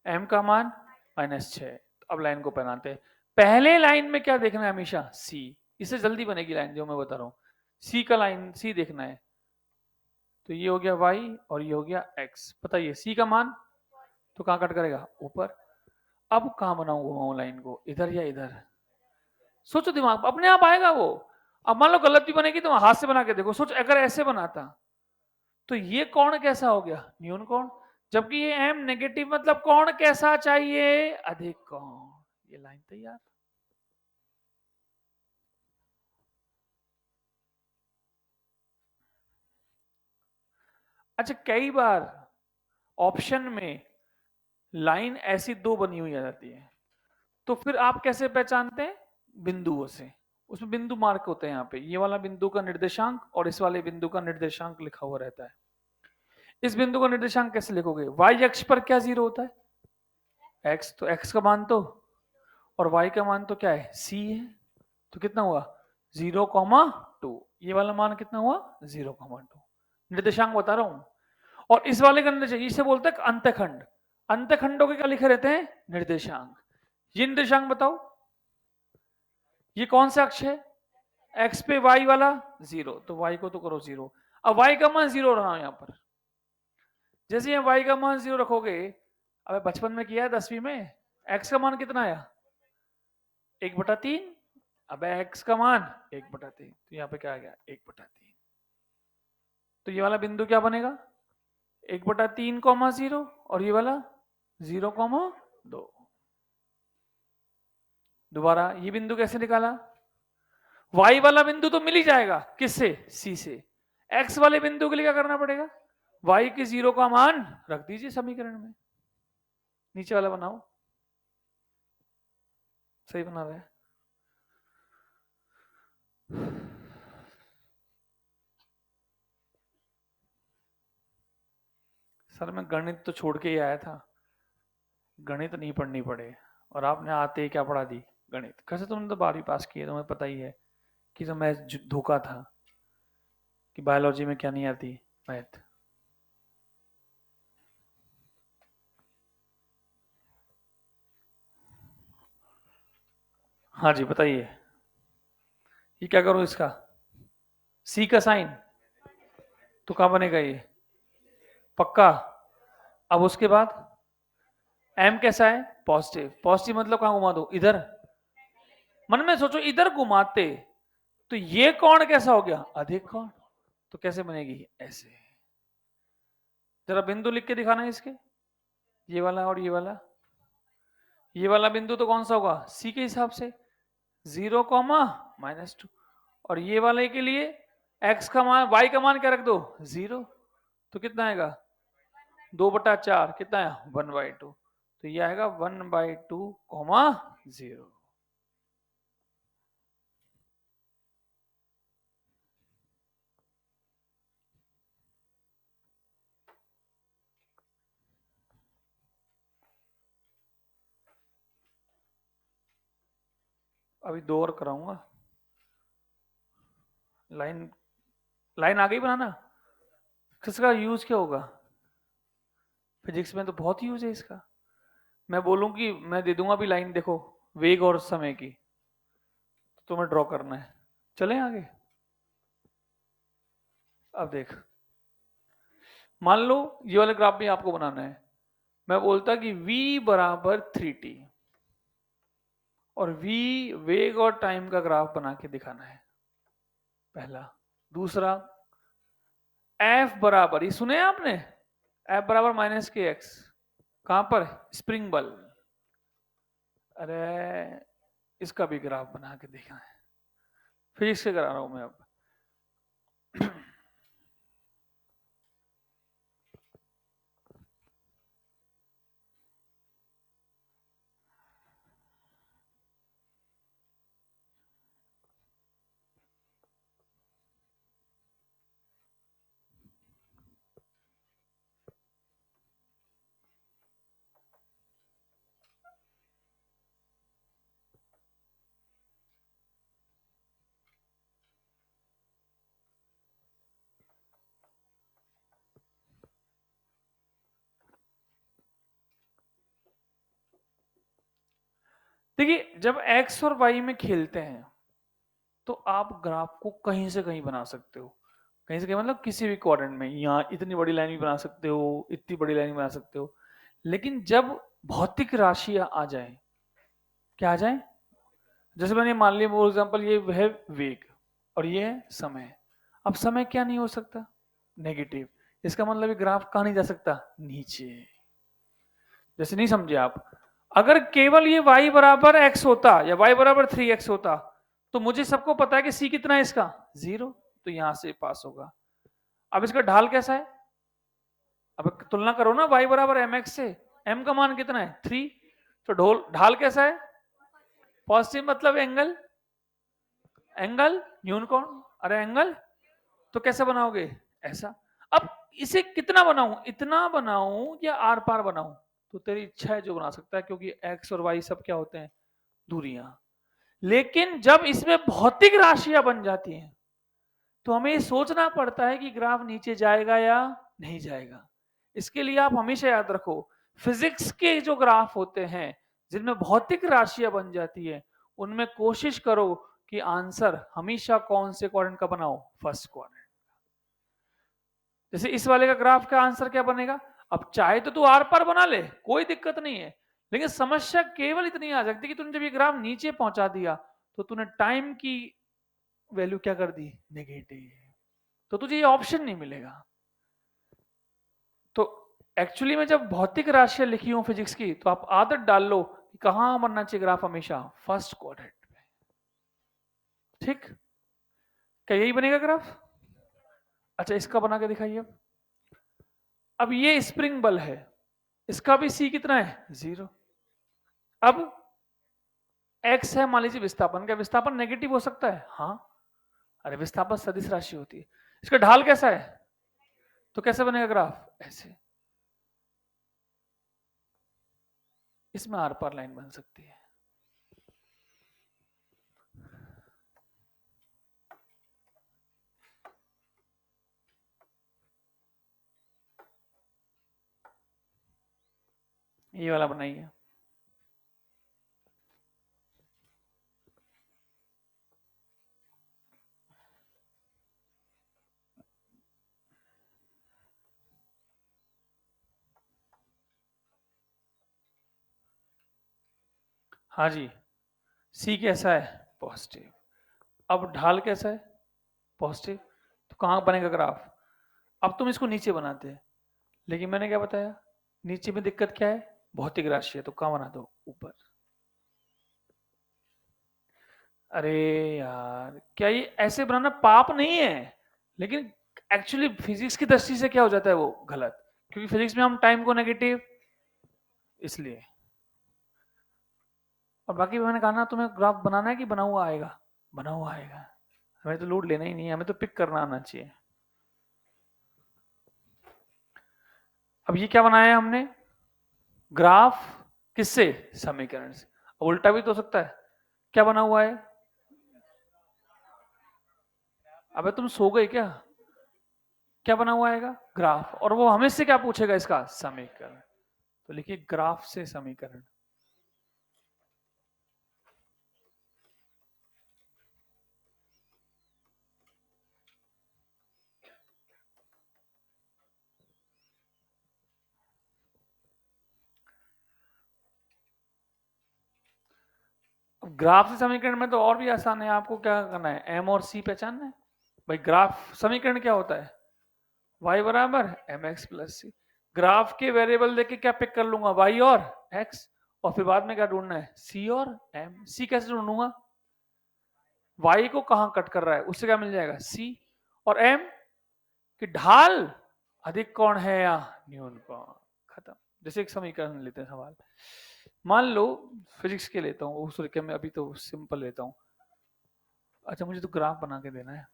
Speaker 1: एम का मान -6। अब लाइन को पहनाते हैं। पहले लाइन में क्या देखना है हमेशा? सी। इससे जल्दी बनेगी लाइन जो मैं बता रहा हूं। सी का लाइन सी देखना है, तो ये हो गया y और ये हो गया x। बताइए सी का मान तो कहां कट करेगा? ऊपर। अब कहां बनाऊं घुमाऊं लाइन को, इधर या इधर? सोचो, दिमाग अपने आप आएगा वो। अब मान लो गलत भी बनेगी तो हाथ से बना के देखो। सोच अगर ऐसे बनाता तो ये कोण कैसा हो गया? न्यून कोण। जबकि ये एम नेगेटिव, मतलब कोण कैसा चाहिए? अधिक कोण। ये लाइन तैयार। अच्छा कई बार ऑप्शन में लाइन ऐसी दो बनी हुई आ जाती है, तो फिर आप कैसे पहचानते हैं? बिंदुओं से। उसमें बिंदु मार्क होते हैं यहाँ पे, ये वाला बिंदु का निर्देशांक और इस वाले बिंदु का निर्देशांक लिखा हुआ रहता है। इस बिंदु का निर्देशांक कैसे लिखोगे? वाई अक्ष पर क्या जीरो होता है? एक्स। तो एक्स का मान तो, और वाई का मान तो क्या है? सी है। तो कितना हुआ? 0,2। ये वाला मान कितना हुआ? 0,2। निर्देशांक बता रहा हूं। और इस वाले का निर्देशांक इसे बोलते हैं अंतखंड। अंतखंडों के क्या लिखे रहते हैं? निर्देशांक। ये निर्देशांक बताओ, ये कौन सा अक्ष है? एक्स पे वाई वाला 0, तो वाई को तो करो 0। अब वाई का मान 0 रहा यहाँ पर। जैसे ये y का मान 0 रखोगे, अब बचपन में किया है 10वीं में, x का मान कितना आया? 1/3। अब x का मान 1/3, तो यहाँ पे क्या आ गया? 1/3। तो ये वाला बिंदु क्या बनेगा? 1/3, 0, और ये वाला 0,2। दोबारा ये बिंदु कैसे निकाला? y वाला बिंदु तो मिल ही जाएगा, किससे? c से। x वाले बिंदु के लिए क्या करना पड़ेगा? y के 0 का मान रख दीजिए समीकरण में। नीचे वाला बनाओ। सही बना रहा है। सर मैं गणित तो छोड़ के ही आया था, गणित नहीं पढ़नी पड़े। और आपने आते ही क्या पढ़ा दी? गणित। कैसे तुमने तो 12वीं पास की है, तुम्हें पता ही है कि तो मैं धोखा था कि बायोलॉजी में क्या नहीं आती, मैथ। हाँ जी बताइए, ये क्या करूं इसका? सी का साइन तो कहाँ बनेगा ये? पक्का? अब उसके बाद एम कैसा है? पॉजिटिव। पॉजिटिव मतलब कहाँ घुमा दो? इधर। मन में सोचो, इधर घुमाते तो ये कोण कैसा हो गया? अधिक कोण। तो कैसे बनेगी? ऐसे। जरा बिंदु लिख के दिखाना है इसके, ये वाला और ये वाला। ये वाला बिंदु तो कौन सा होगा? सी के हिसाब से 0, -2। और ये वाले के लिए x का मान, y का मान क्या रख दो? 0। तो कितना आएगा? 2/4 कितना है? 1/2। तो ये आएगा 1/2, 0। अभी 2 और कराऊंगा। लाइन, लाइन आ गई बनाना। किसका यूज क्या होगा? फिजिक्स में तो बहुत यूज है इसका। मैं बोलूं कि मैं दे दूंगा भी लाइन, देखो वेग और समय की, तो तुम्हें ड्रॉ करना है। चलें आगे। अब देख, मान लो ये वाले ग्राफ भी आपको बनाना है। मैं बोलता कि v बराबर 3t, और v वेग और टाइम का ग्राफ बना के दिखाना है, पहला। दूसरा, f बराबर, ये सुने आपने, f बराबर -kx। कहां पर? स्प्रिंग बल। अरे इसका भी ग्राफ बना के दिखाना है। फिजिक्स से करा रहा हूं मैं अब। देखिए, जब x और y में खेलते हैं तो आप ग्राफ को कहीं से कहीं बना सकते हो। कहीं से कहीं मतलब किसी भी क्वाड्रेंट में, यहाँ इतनी बड़ी लाइन भी बना सकते हो, इतनी बड़ी लाइन बना सकते हो। लेकिन जब भौतिक राशियां आ जाए, क्या आ जाए? जैसे मैंने मान लिया फॉर एग्जाम्पल, ये है वेग और ये है समय। अब समय क्या नहीं हो सकता? नेगेटिव। इसका मतलब ये ग्राफ कहाँ नहीं जा सकता? नीचे। जैसे नहीं समझे आप, अगर केवल ये y बराबर x होता या y बराबर 3x होता, तो मुझे सबको पता है कि c कितना है इसका? 0। तो यहां से पास होगा। अब इसका ढाल कैसा है? अब तुलना करो ना y बराबर mx से। m का मान कितना है? 3। तो ढाल कैसा है? पॉजिटिव मतलब एंगल, एंगल न्यून कोण। अरे एंगल, तो कैसे बनाओगे? ऐसा। अब इसे कितना बनाऊं? इतना बनाऊं या आर पार बनाऊं? तो तेरी इच्छा है, जो बना सकता है, क्योंकि x और y सब क्या होते हैं? दूरियां। लेकिन जब इसमें भौतिक राशियां बन जाती हैं, तो हमें ये सोचना पड़ता है कि ग्राफ नीचे जाएगा या नहीं जाएगा। इसके लिए आप हमेशा याद रखो, फिजिक्स के जो ग्राफ होते हैं जिनमें भौतिक राशियां बन जाती है, उनमें कोशिश करो कि आंसर हमेशा कौन से क्वाड्रेंट का बनाओ? First quadrant. जैसे इस वाले का ग्राफ का आंसर क्या बनेगा? अब चाहे तो तू आर पार बना ले, कोई दिक्कत नहीं है। लेकिन समस्या केवल इतनी आ सकती है कि तूने जब ये ग्राफ नीचे पहुंचा दिया, तो तूने टाइम की वैल्यू क्या कर दी? नेगेटिव। तो तुझे ये ऑप्शन नहीं मिलेगा। तो एक्चुअली में जब भौतिक राशियां लिखी हो फिजिक्स की, तो आप आदत डाल लो कि कहां बनना चाहिए ग्राफ? हमेशा फर्स्ट क्वाड्रेंट में। ठीक? क्या यही बनेगा ग्राफ? अच्छा, इसका बना के दिखाइए। अब ये स्प्रिंग बल है, इसका भी सी कितना है? 0। अब x है मान लीजिए विस्थापन, क्या विस्थापन नेगेटिव हो सकता है? हाँ। अरे विस्थापन सदिश राशि होती है। इसका ढाल कैसा है? तो कैसे बनेगा ग्राफ? ऐसे। इसमें आर पार लाइन बन सकती है। ये वाला बनाइए। हाँ जी, सी कैसा है? पॉजिटिव। अब ढाल कैसा है? पॉजिटिव। तो कहाँ बनेगा ग्राफ? अब तुम इसको नीचे बनाते हैं, लेकिन मैंने क्या बताया, नीचे में दिक्कत क्या है? भौतिक राशि है, तो कहाँ बना दो? ऊपर। अरे यार, क्या ये ऐसे बनाना पाप नहीं है, लेकिन एक्चुअली फिजिक्स की दृष्टि से क्या हो जाता है वो गलत, क्योंकि फिजिक्स में हम टाइम को नेगेटिव, इसलिए। और बाकी मैंने कहा ना, तुम्हें ग्राफ बनाना है कि बना हुआ आएगा? बना हुआ आएगा। हमें तो लोड लेना ही नहीं है, हमें तो पिक करना आना चाहिए। अब ये क्या बनाया है हमने? ग्राफ। किससे? समीकरण से। उल्टा भी तो हो सकता है। क्या बना हुआ है? अबे तुम सो गए क्या? क्या बना हुआ आएगा? ग्राफ। और वो हमें से क्या पूछेगा? इसका समीकरण। तो लिखिए ग्राफ से समीकरण। अब ग्राफ से समीकरण में तो और भी आसान है, आपको क्या करना है? एम और सी पहचानना है। भाई ग्राफ समीकरण क्या होता है? y बराबर एम एक्स प्लस सी। ग्राफ के वेरिएबल देके क्या पिक कर लूंगा? y और x। और फिर बाद में क्या ढूंढना है? c और m। c कैसे ढूंढूंगा? y को कहां कट कर रहा है, उससे क्या मिल जाएगा? c। और m की ढाल अधिक कौन है या न्यून कौन। खत्म। जैसे एक समीकरण लेते हैं, सवाल मान लो, फिजिक्स के लेता हूँ, सॉरी मैं अभी तो सिंपल लेता हूँ। अच्छा, मुझे तो ग्राफ बना के देना है।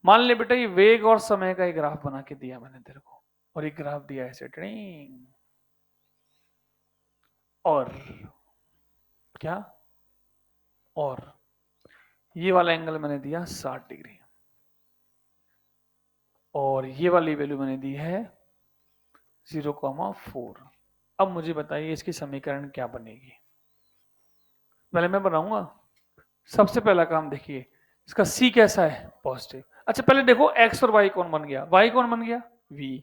Speaker 1: मान ले बेटा, ये वेग और समय का एक ग्राफ बना के दिया मैंने तेरे को, और एक ग्राफ दिया ऐसे ट्रिंग, और क्या, और ये वाला एंगल मैंने दिया 60 डिग्री, और ये वाली वैल्यू मैंने दी है 0,4। अब मुझे बताइए इसकी समीकरण क्या बनेगी? पहले मैं बनाऊंगा। सबसे पहला काम देखिए, इसका c कैसा है? पॉजिटिव। अच्छा पहले देखो x और y कौन बन गया? y कौन बन गया? v।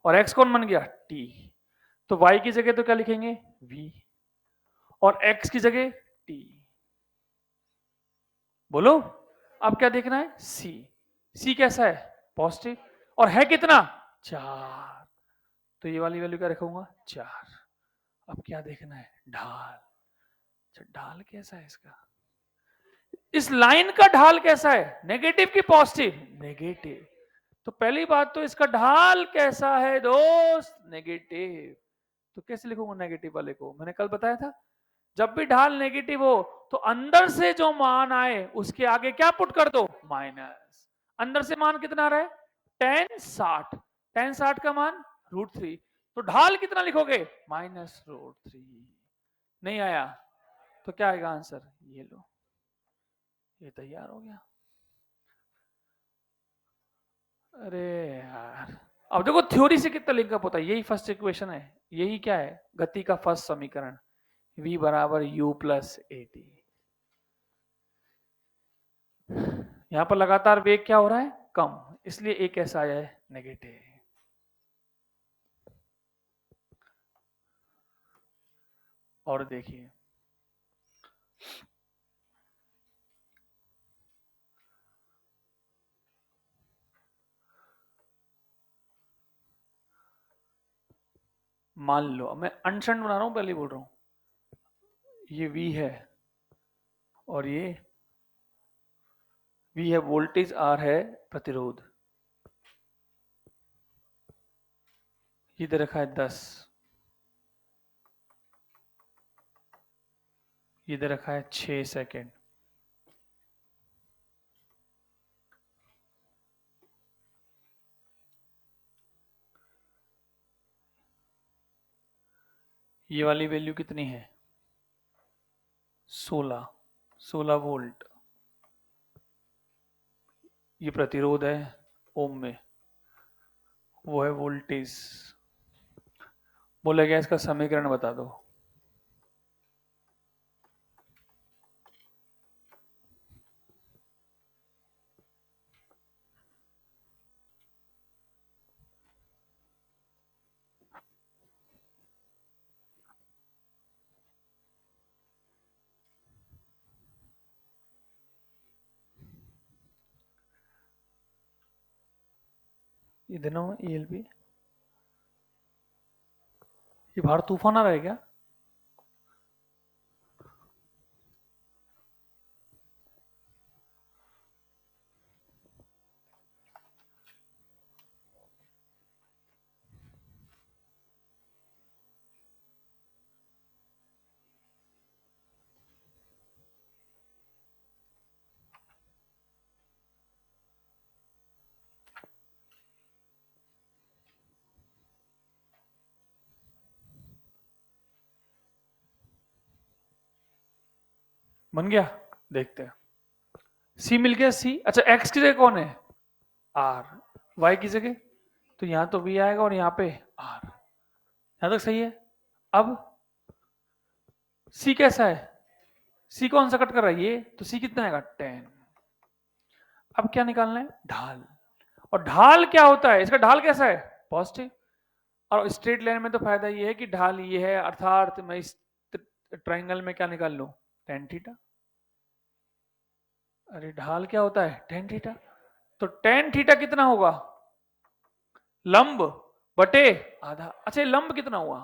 Speaker 1: और x कौन बन गया? t। तो y की जगह तो क्या लिखेंगे? v। और x की जगह t। बोलो। अब क्या देखना है? c। c कैसा है? पॉजिटिव। और है कितना? 4। तो ये वाली वैल्यू क्या रखूंगा? 4। अब क्या देखना है? ढाल। अच्छा ढाल कैसा है इसका? इस लाइन का ढाल कैसा है? नेगेटिव की पॉजिटिव? नेगेटिव। तो पहली बात तो इसका ढाल कैसा है दोस्त? नेगेटिव। तो कैसे लिखूंगा नेगेटिव वाले को? मैंने कल बताया था, जब भी ढाल नेगेटिव हो तो अंदर से जो मान आए उसके आगे क्या पुट कर दो? माइनस। अंदर से मान कितना आ रहा है? टेन 60। टेन 60 का मान √3। तो ढाल कितना लिखोगे? -√3। नहीं आया तो क्या आएगा आंसर? ये लो, ये तैयार हो गया। अरे यार, अब देखो थ्योरी से कितना लिंकअप होता है। यही फर्स्ट इक्वेशन है, यही क्या है? गति का फर्स्ट समीकरण, v बराबर u प्लस ए टी। यहां पर लगातार वेग क्या हो रहा है? कम, इसलिए एक ऐसा आया है नेगेटिव। और देखिए, मान लो मैं अनशन बना रहा हूं, पहले बोल रहा हूं, ये v है और ये v है वोल्टेज, r है प्रतिरोध, ये दे रखा है 10, ये दे रखा है 6 सेकेंड। ये वाली वैल्यू कितनी है? 16 वोल्ट। ये प्रतिरोध है ओम में, वो है वोल्टेज। बोला गया इसका समीकरण बता दो। ये दिनों में ELP, ये बाहर तूफान आ रहा है क्या? बन गया, देखते हैं। C मिल गया, C। अच्छा, X की जगह कौन है? R। Y की जगह तो यहां तो V आएगा और यहाँ पे R। यहां तक सही है। अब C कैसा है? C कौन सा कट कर रहा है? ये तो C कितना आएगा? 10। अब क्या निकालना है? ढाल। और ढाल क्या होता है? इसका ढाल कैसा है? पॉजिटिव। और स्ट्रेट लाइन में तो फायदा ये है कि ढाल ये है, अर्थात मैं इस ट्राइंगल में क्या निकाल लूं? tan theta. अरे ढाल क्या होता है? tan theta. तो tan थीटा कितना होगा? लंब बटे आधा। अच्छा, ये लंब कितना हुआ?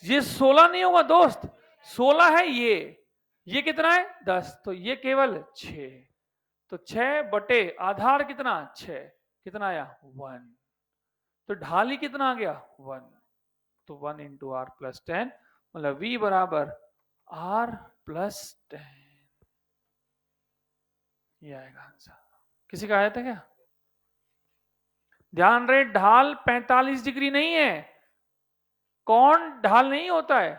Speaker 1: ये 16 नहीं होगा दोस्त, 16 है ये कितना है? 10। तो ये केवल 6। तो 6 बटे आधार कितना? 6। कितना आया? 1। तो ढाल ही कितना आ गया? 1। तो 1 इंटू आर प्लस 10, मतलब V बराबर R प्लस 10। ये आएगा आंसर। किसी का आया था क्या? ध्यान रहे, ढाल 45 डिग्री नहीं है। कोण ढाल नहीं होता है।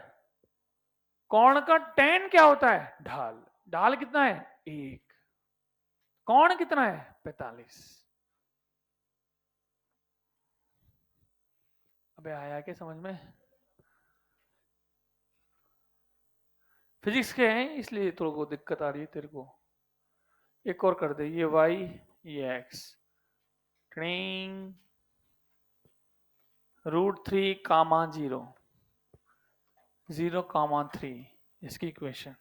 Speaker 1: कोण का tan क्या होता है? ढाल। ढाल कितना है? 1। कोण कितना है? 45। अबे आया क्या समझ में? फिजिक्स के हैं इसलिए थोड़ा को दिक्कत आ रही है तेरे को। एक और कर दे, ये y, ये x। ट्रिंग √3 कामा 0, 0 कामा 3, इसकी इक्वेशन।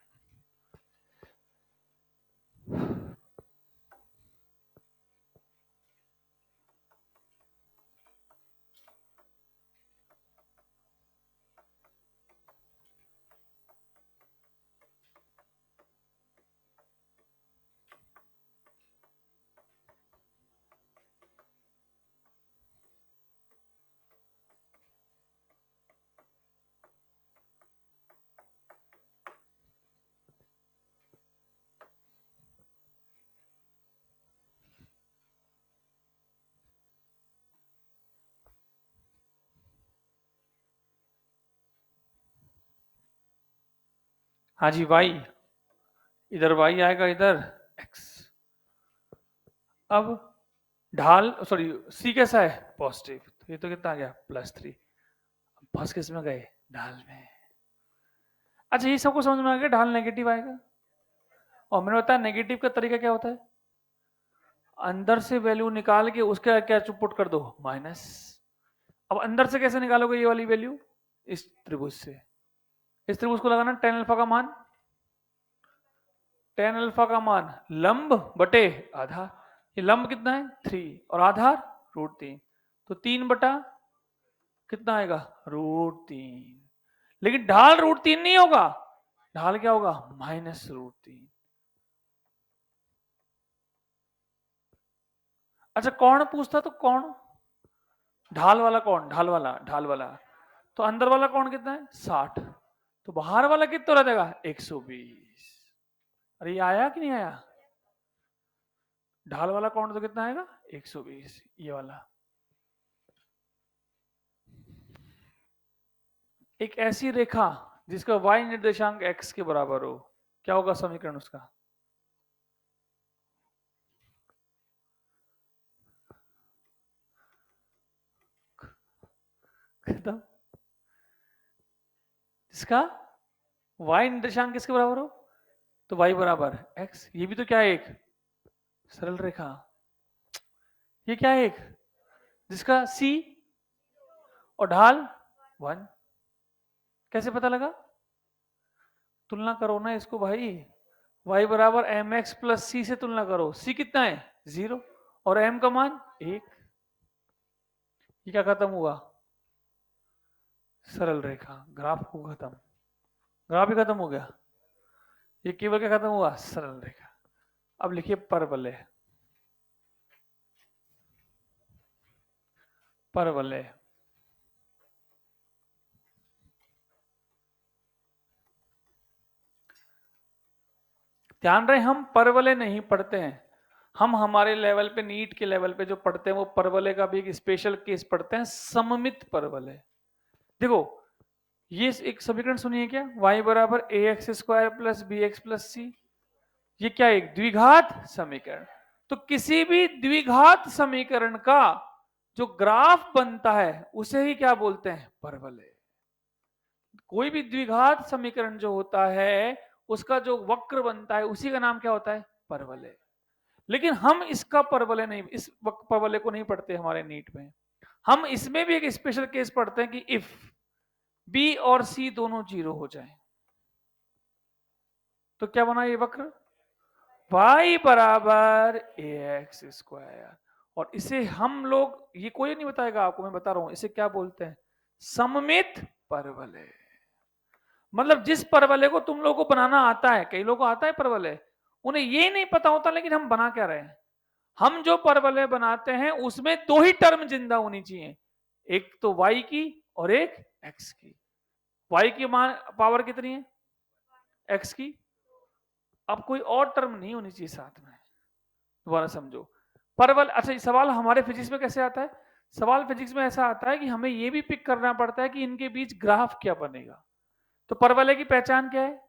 Speaker 1: हाँ जी, y, इधर y आएगा, इधर x। अब ढाल, सॉरी, c कैसा है? पॉजिटिव। तो ये तो कितना आ गया? +3। फंस किस में गए? ढाल में। अच्छा, ये सबको समझ में आ गया ढाल नेगेटिव आएगा। और मैंने बताया नेगेटिव का तरीका क्या होता है? अंदर से वैल्यू निकाल के उसका क्या पुट कर दो? माइनस। अब अंदर से कैसे निकालोगे ये वाली वैल्यू? इस त्रिभुज से। इस त्रिभुज को लगाना tan अल्फा का मान। tan अल्फा का मान लंब बटे आधार। ये लंब कितना है? 3 और आधार √3। तो 3 बटा कितना आएगा? √3। लेकिन ढाल √3 नहीं होगा, ढाल क्या होगा? -√3। अच्छा, कौन पूछता? तो कौन? ढाल वाला कौन? ढाल वाला। तो अंदर वाला कौन कितना है? 60। तो बाहर वाला कितना रह जाएगा? 120। अरे ये आया कि नहीं आया? ढाल वाला कौन तो कितना आएगा? 120। ये वाला एक ऐसी रेखा जिसका y निर्देशांक x के बराबर हो, क्या होगा समीकरण उसका? खत्म। इसका y निर्देशांक किसके बराबर हो तो y बराबर x। ये भी तो क्या है, एक सरल रेखा। ये क्या है, एक जिसका c और ढाल 1। कैसे पता लगा? तुलना करो ना इसको भाई, y बराबर एम एक्स प्लस सी से तुलना करो। c कितना है 0 और m का मान 1। ये क्या खत्म हुआ? सरल रेखा। ग्राफ को खत्म, ग्राफ ही खत्म हो गया। ये केवल क्या खत्म हुआ? सरल रेखा। अब लिखिए परवलय। परवलय ध्यान रहे, हम परवलय नहीं पढ़ते हैं, हम हमारे लेवल पे, नीट के लेवल पे जो पढ़ते हैं वो परवलय का भी एक स्पेशल केस पढ़ते हैं, सममित परवलय। देखो ये एक समीकरण सुनिए, क्या y बराबर A x square plus B x plus C, ये क्या है? एक द्विघात समीकरण। तो किसी भी द्विघात समीकरण का जो ग्राफ बनता है उसे ही क्या बोलते हैं? परवलय। कोई भी द्विघात समीकरण जो होता है उसका जो वक्र बनता है उसी का नाम क्या होता है? परवलय। लेकिन हम इसका परवलय नहीं, इस परवलय को नहीं पढ़ते हमारे नीट में। हम इसमें भी एक स्पेशल केस पढ़ते हैं कि इफ बी और सी दोनों 0 हो जाए तो क्या बना ये वक्र? y बराबर ए एक्स स्क्वायर। और इसे हम लोग, ये कोई नहीं बताएगा आपको, मैं बता रहा हूं, इसे क्या बोलते हैं? सममित परवलय। मतलब जिस परवलय को तुम लोगों को बनाना आता है, कई लोगों को आता है परवलय, उन्हें ये नहीं पता होता लेकिन हम बना क्या रहे हैं। हम जो परवलय बनाते हैं उसमें दो ही टर्म जिंदा होनी चाहिए, एक तो y की और एक x की। y की मान पावर कितनी है? x की। अब कोई और टर्म नहीं होनी चाहिए साथ में। दोबारा समझो, परवल, अच्छा सवाल हमारे फिजिक्स में कैसे आता है? सवाल फिजिक्स में ऐसा आता है कि हमें यह भी पिक करना पड़ता है कि इनके बीच ग्राफ क्या बनेगा। तो परवलय की पहचान क्या है?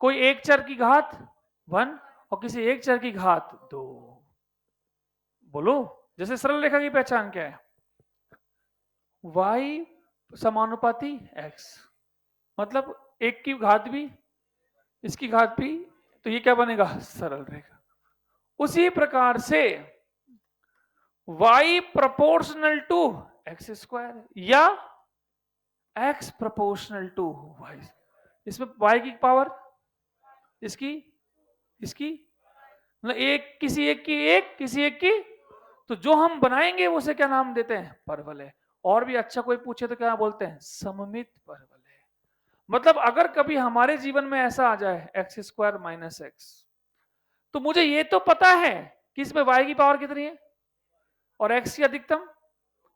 Speaker 1: कोई एक चर की घात 1 और किसी एक चर की घात 2। बोलो, जैसे सरल रेखा की पहचान क्या है? y समानुपाती x, मतलब एक की घात भी इसकी घात भी, तो ये क्या बनेगा? सरल रेखा। उसी प्रकार से y proportional to x square या x प्रोपोर्शनल टू y, इसमें y की पावर इसकी इसकी, मतलब एक किसी एक की, एक किसी एक की, तो जो हम बनाएंगे उसे क्या नाम देते हैं? परवलय। और भी अच्छा कोई पूछे तो क्या बोलते हैं? सममित परवलय। मतलब अगर कभी हमारे जीवन में ऐसा आ जाए एक्स स्क्वायर माइनस एक्स, तो मुझे ये तो पता है कि इसमें y की पावर कितनी है और x की अधिकतम,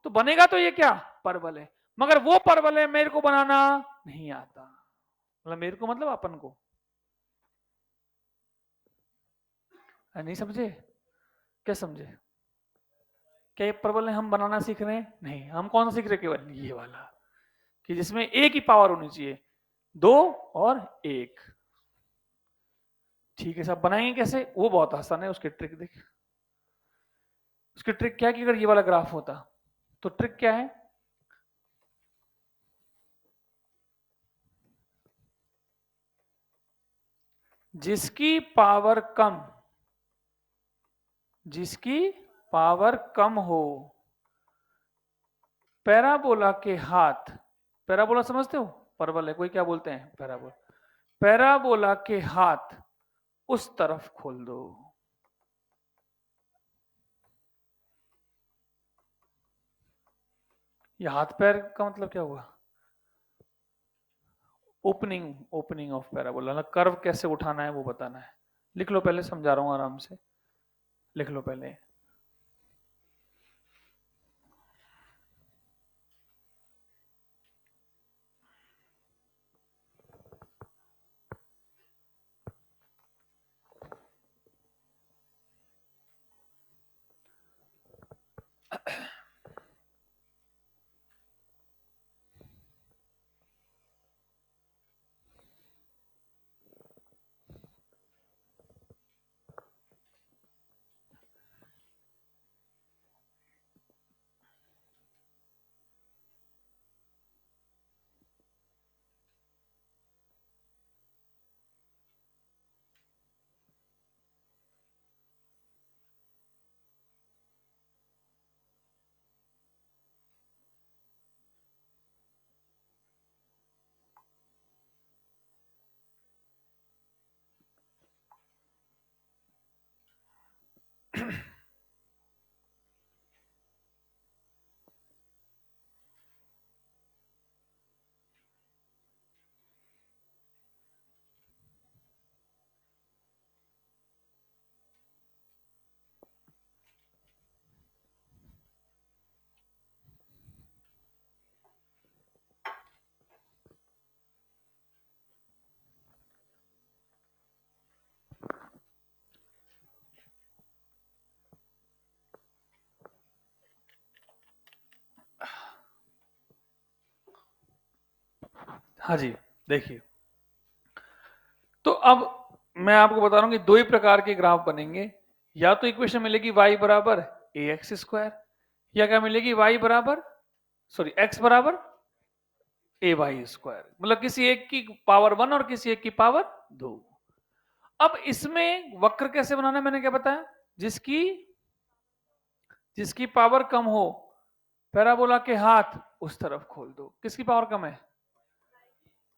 Speaker 1: तो बनेगा तो ये क्या? परवलय। मगर वो परवलय मेरे को बनाना नहीं आता। मतलब मेरे को मतलब अपन को, नहीं समझे? क्या समझे? क्या ये परवलय हम बनाना सीख रहे हैं? नहीं, हम कौन सा सीख रहे? केवल ये वाला, कि जिसमें एक ही पावर होनी चाहिए, 2 और 1। ठीक है, सब बनाएंगे कैसे? वो बहुत आसान है, उसकी ट्रिक देख। उसकी ट्रिक क्या है कि अगर ये वाला ग्राफ होता तो ट्रिक क्या है? जिसकी पावर कम, जिसकी पावर कम हो, पैराबोला के हाथ, पैराबोला समझते हो? परवलय कोई क्या बोलते हैं? पैराबोला। पैराबोला के हाथ उस तरफ खोल दो। ये हाथ पैर का मतलब क्या हुआ? ओपनिंग, ओपनिंग ऑफ पैराबोला, मतलब कर्व कैसे उठाना है वो बताना है। लिख लो पहले, समझा रहा हूं आराम से, लिख लो पहले। हाँ जी, देखिए, तो अब मैं आपको बता रहा हूं कि दो ही प्रकार के ग्राफ बनेंगे। या तो इक्वेशन मिलेगी y बराबर ए एक्स स्क्वायर, या क्या मिलेगी y बराबर x बराबर ए वाई स्क्वायर, मतलब किसी एक की पावर 1 और किसी एक की पावर 2। अब इसमें वक्र कैसे बनाना है मैंने क्या बताया, जिसकी जिसकी पावर कम हो पैराबोला के हाथ उस तरफ खोल दो। किसकी पावर कम है?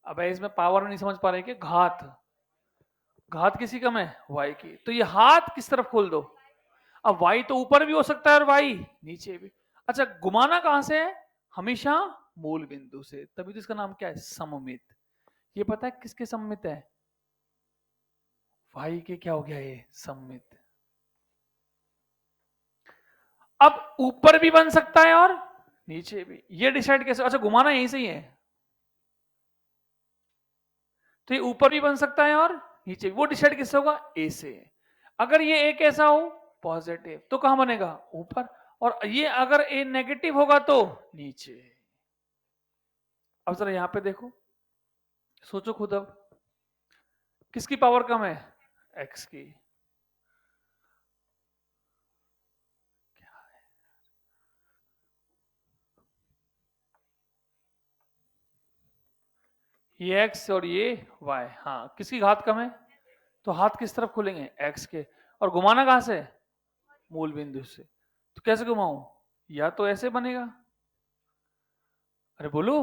Speaker 1: अब इसमें पावर नहीं समझ पा रहे कि घात, घात किसी कम है y की, तो ये हाथ किस तरफ खोल दो। अब y तो ऊपर भी हो सकता है और y नीचे भी। अच्छा, घुमाना कहां से है? हमेशा मूल बिंदु से, तभी तो इसका नाम क्या है, सममित। ये पता है किसके सममित है? y के क्या हो गया ये सममित। अब ऊपर भी बन सकता है और नीचे भी, ये डिसाइड कैसे? अच्छा, घुमाना यहीं से ही है, तो ये ऊपर भी बन सकता है और नीचे भी, वो डिसाइड किससे होगा? ए से। अगर ये ए कैसा हो, पॉजिटिव, तो कहां बनेगा? ऊपर। और ये अगर ए नेगेटिव होगा तो नीचे। अब जरा यहां पे देखो, सोचो खुद, अब किसकी पावर कम है? एक्स की। ये एक्स और ये वाई, हाँ, किसकी घात कम है? तो हाथ किस तरफ खुलेंगे? एक्स के। और घुमाना कहां से? मूल बिंदु से। तो कैसे घुमाऊं? या तो ऐसे बनेगा, अरे बोलो,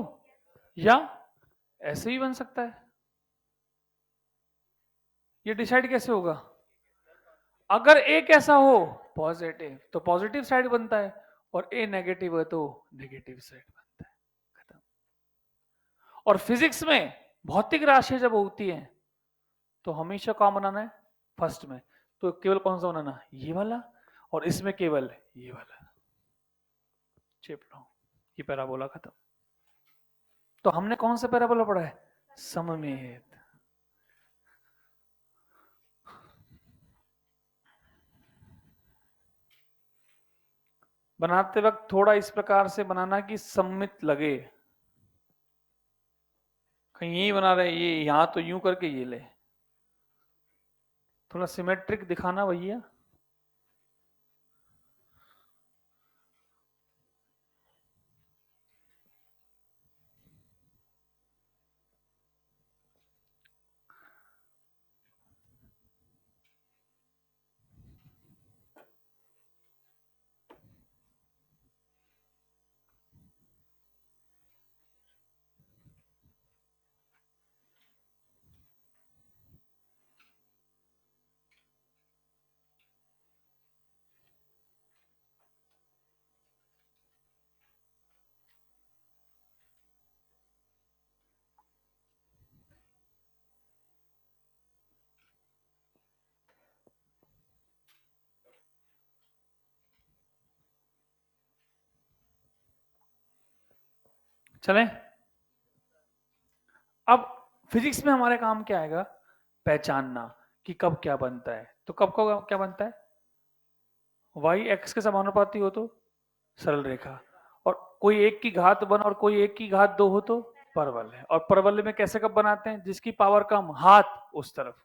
Speaker 1: या ऐसे ही बन सकता है। ये डिसाइड कैसे होगा? अगर ए कैसा हो, पॉजिटिव, तो पॉजिटिव साइड बनता है, और ए नेगेटिव है तो नेगेटिव साइड बनता है। खत्म। और फिजिक्स में भौतिक राशि जब होती है तो हमेशा कौन बनाना है? फर्स्ट में। तो केवल कौन सा बनाना? ये वाला। और इसमें केवल ये वाला। चिप लो, ये पैराबोला खत्म। तो हमने कौन सा पैराबोला पढ़ा है? सममित। बनाते वक्त थोड़ा इस प्रकार से बनाना कि सममित लगे। कहीं यही बना रहे, ये यहां तो यूं करके ये ले, थोड़ा सिमेट्रिक दिखाना भैया। चलें। अब फिजिक्स में हमारे काम क्या आएगा? पहचानना कि कब क्या बनता है। तो कब कब क्या बनता है? y x के समानुपाती हो तो सरल रेखा, और कोई एक की घात 1 और कोई एक की घात 2 हो तो परवल है। और परवल में कैसे कब बनाते हैं? जिसकी पावर कम, हाथ उस तरफ।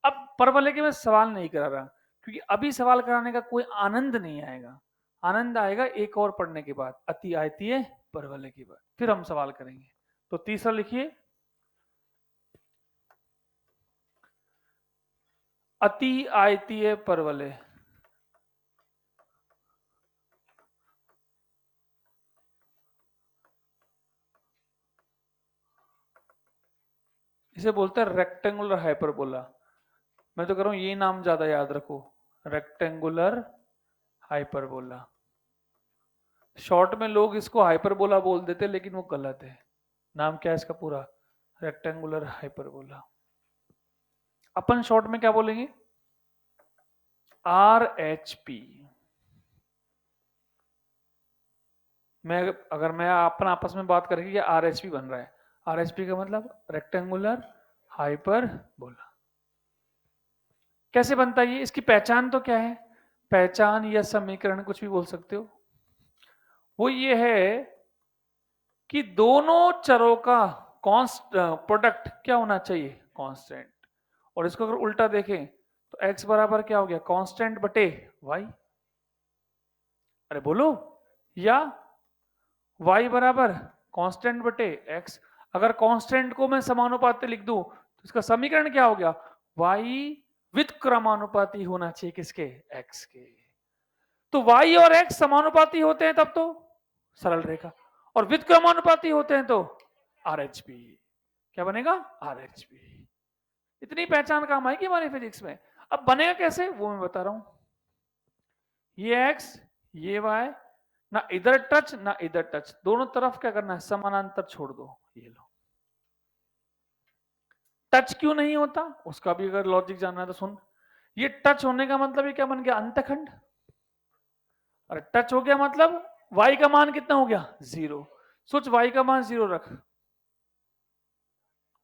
Speaker 1: अब परवल के मैं सवाल नहीं करा रहा, क्योंकि अभी सवाल कराने का कोई आनंद नहीं आएगा। आनंद आएगा एक और पढ़ने के बाद, अति आयतीय परवल के बाद, फिर हम सवाल करेंगे। तो तीसरा लिखिए, अति आयतीय परवलय। इसे बोलते हैं रेक्टेंगुलर हाइपरबोला। मैं तो कह रहा हूं ये नाम ज्यादा याद रखो, रेक्टेंगुलर हाइपरबोला। शॉर्ट में लोग इसको हाइपरबोला बोल देते, लेकिन वो गलत है। नाम क्या है इसका पूरा? Rectangular hyperbola. अपन शॉर्ट में क्या बोलेंगे? RHP। मैं अगर मैं अपन आपस में बात करेंगे कि RHP बन रहा है, RHP का मतलब रेक्टेंगुलर हाइपरबोला। कैसे बनता है ये? इसकी पहचान तो क्या है? पहचान या समीकरण कुछ भी बोल सकते हो। वो ये है कि दोनों चरों का प्रोडक्ट क्या होना चाहिए, कांस्टेंट। और इसको अगर उल्टा देखें तो x बराबर क्या हो गया, कांस्टेंट बटे y। अरे बोलो, या y बराबर कांस्टेंट बटे x। अगर कांस्टेंट को मैं समानुपाती लिख दूं तो इसका समीकरण क्या हो गया, y विद क्रमानुपाती होना चाहिए किसके, x के। तो y और x समानुपाती होते हैं तब तो सरल रेखा, और विद क्रमानुपाती होते हैं तो RHP। क्या बनेगा, RHP। इतनी पहचान काम आएगी हमारी फिजिक्स में। अब बनेगा कैसे वो मैं बता रहा हूं। ये x ये y, ना इधर टच ना इधर टच, दोनों तरफ क्या करना है, समानांतर छोड़ दो। ये लो, टच क्यों नहीं होता उसका भी अगर लॉजिक जानना है तो सुन। ये टच होने का मतलब ये क्या बन गया, अंतखंड। अरे टच हो गया मतलब y का मान कितना हो गया, 0। सोच y का मान 0 रख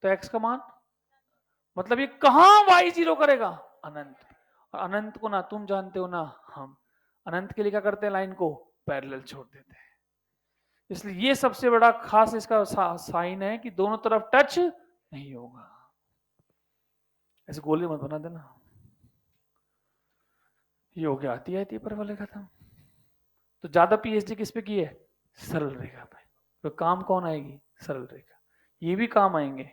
Speaker 1: तो x का मान, मतलब ये कहां y 0 करेगा, अनंत। और अनंत को ना तुम जानते हो ना हम, अनंत के लिए क्या करते हैं, लाइन को पैरेलल छोड़ देते हैं। इसलिए ये सबसे बड़ा खास इसका साइन है कि दोनों तरफ टच नहीं होगा। ऐसे गोली मत बना देना। ये हो गया, आती पर वाले खत्म। तो ज्यादा पीएचडी किस पे की है, सरल रेखा पे। तो काम कौन आएगी, सरल रेखा। ये भी काम आएंगे।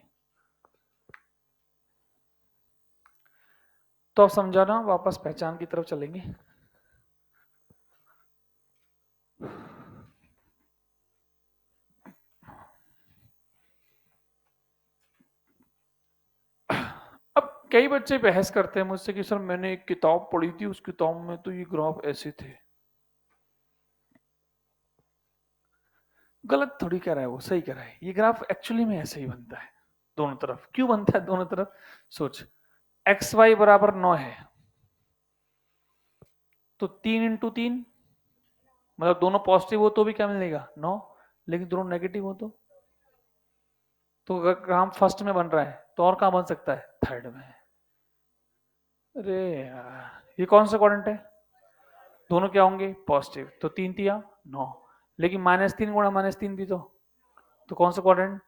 Speaker 1: तो अब समझाना, वापस पहचान की तरफ चलेंगे। अब कई बच्चे बहस करते हैं मुझसे कि सर मैंने एक किताब पढ़ी थी, उस किताब में तो ये ग्राफ ऐसे थे। गलत थोड़ी कह रहा है वो, सही कह रहा है। ये ग्राफ एक्चुअली में ऐसे ही बनता है दोनों तरफ। क्यों बनता है दोनों तरफ, सोच। एक्स वाई बराबर 9 है तो 3 × 3, मतलब दोनों पॉजिटिव हो तो भी क्या मिलेगा, 9। लेकिन दोनों नेगेटिव हो तो अगर ग्राफ फर्स्ट में बन रहा है तो और कहां बन सकता है, थर्ड में। अरे यार, ये कौन सा क्वाड्रेंट है, दोनों क्या होंगे, पॉजिटिव। तो 3 × 3 = 9। लेकिन -3 × -3 भी तो कौन सा क्वाड्रेंट।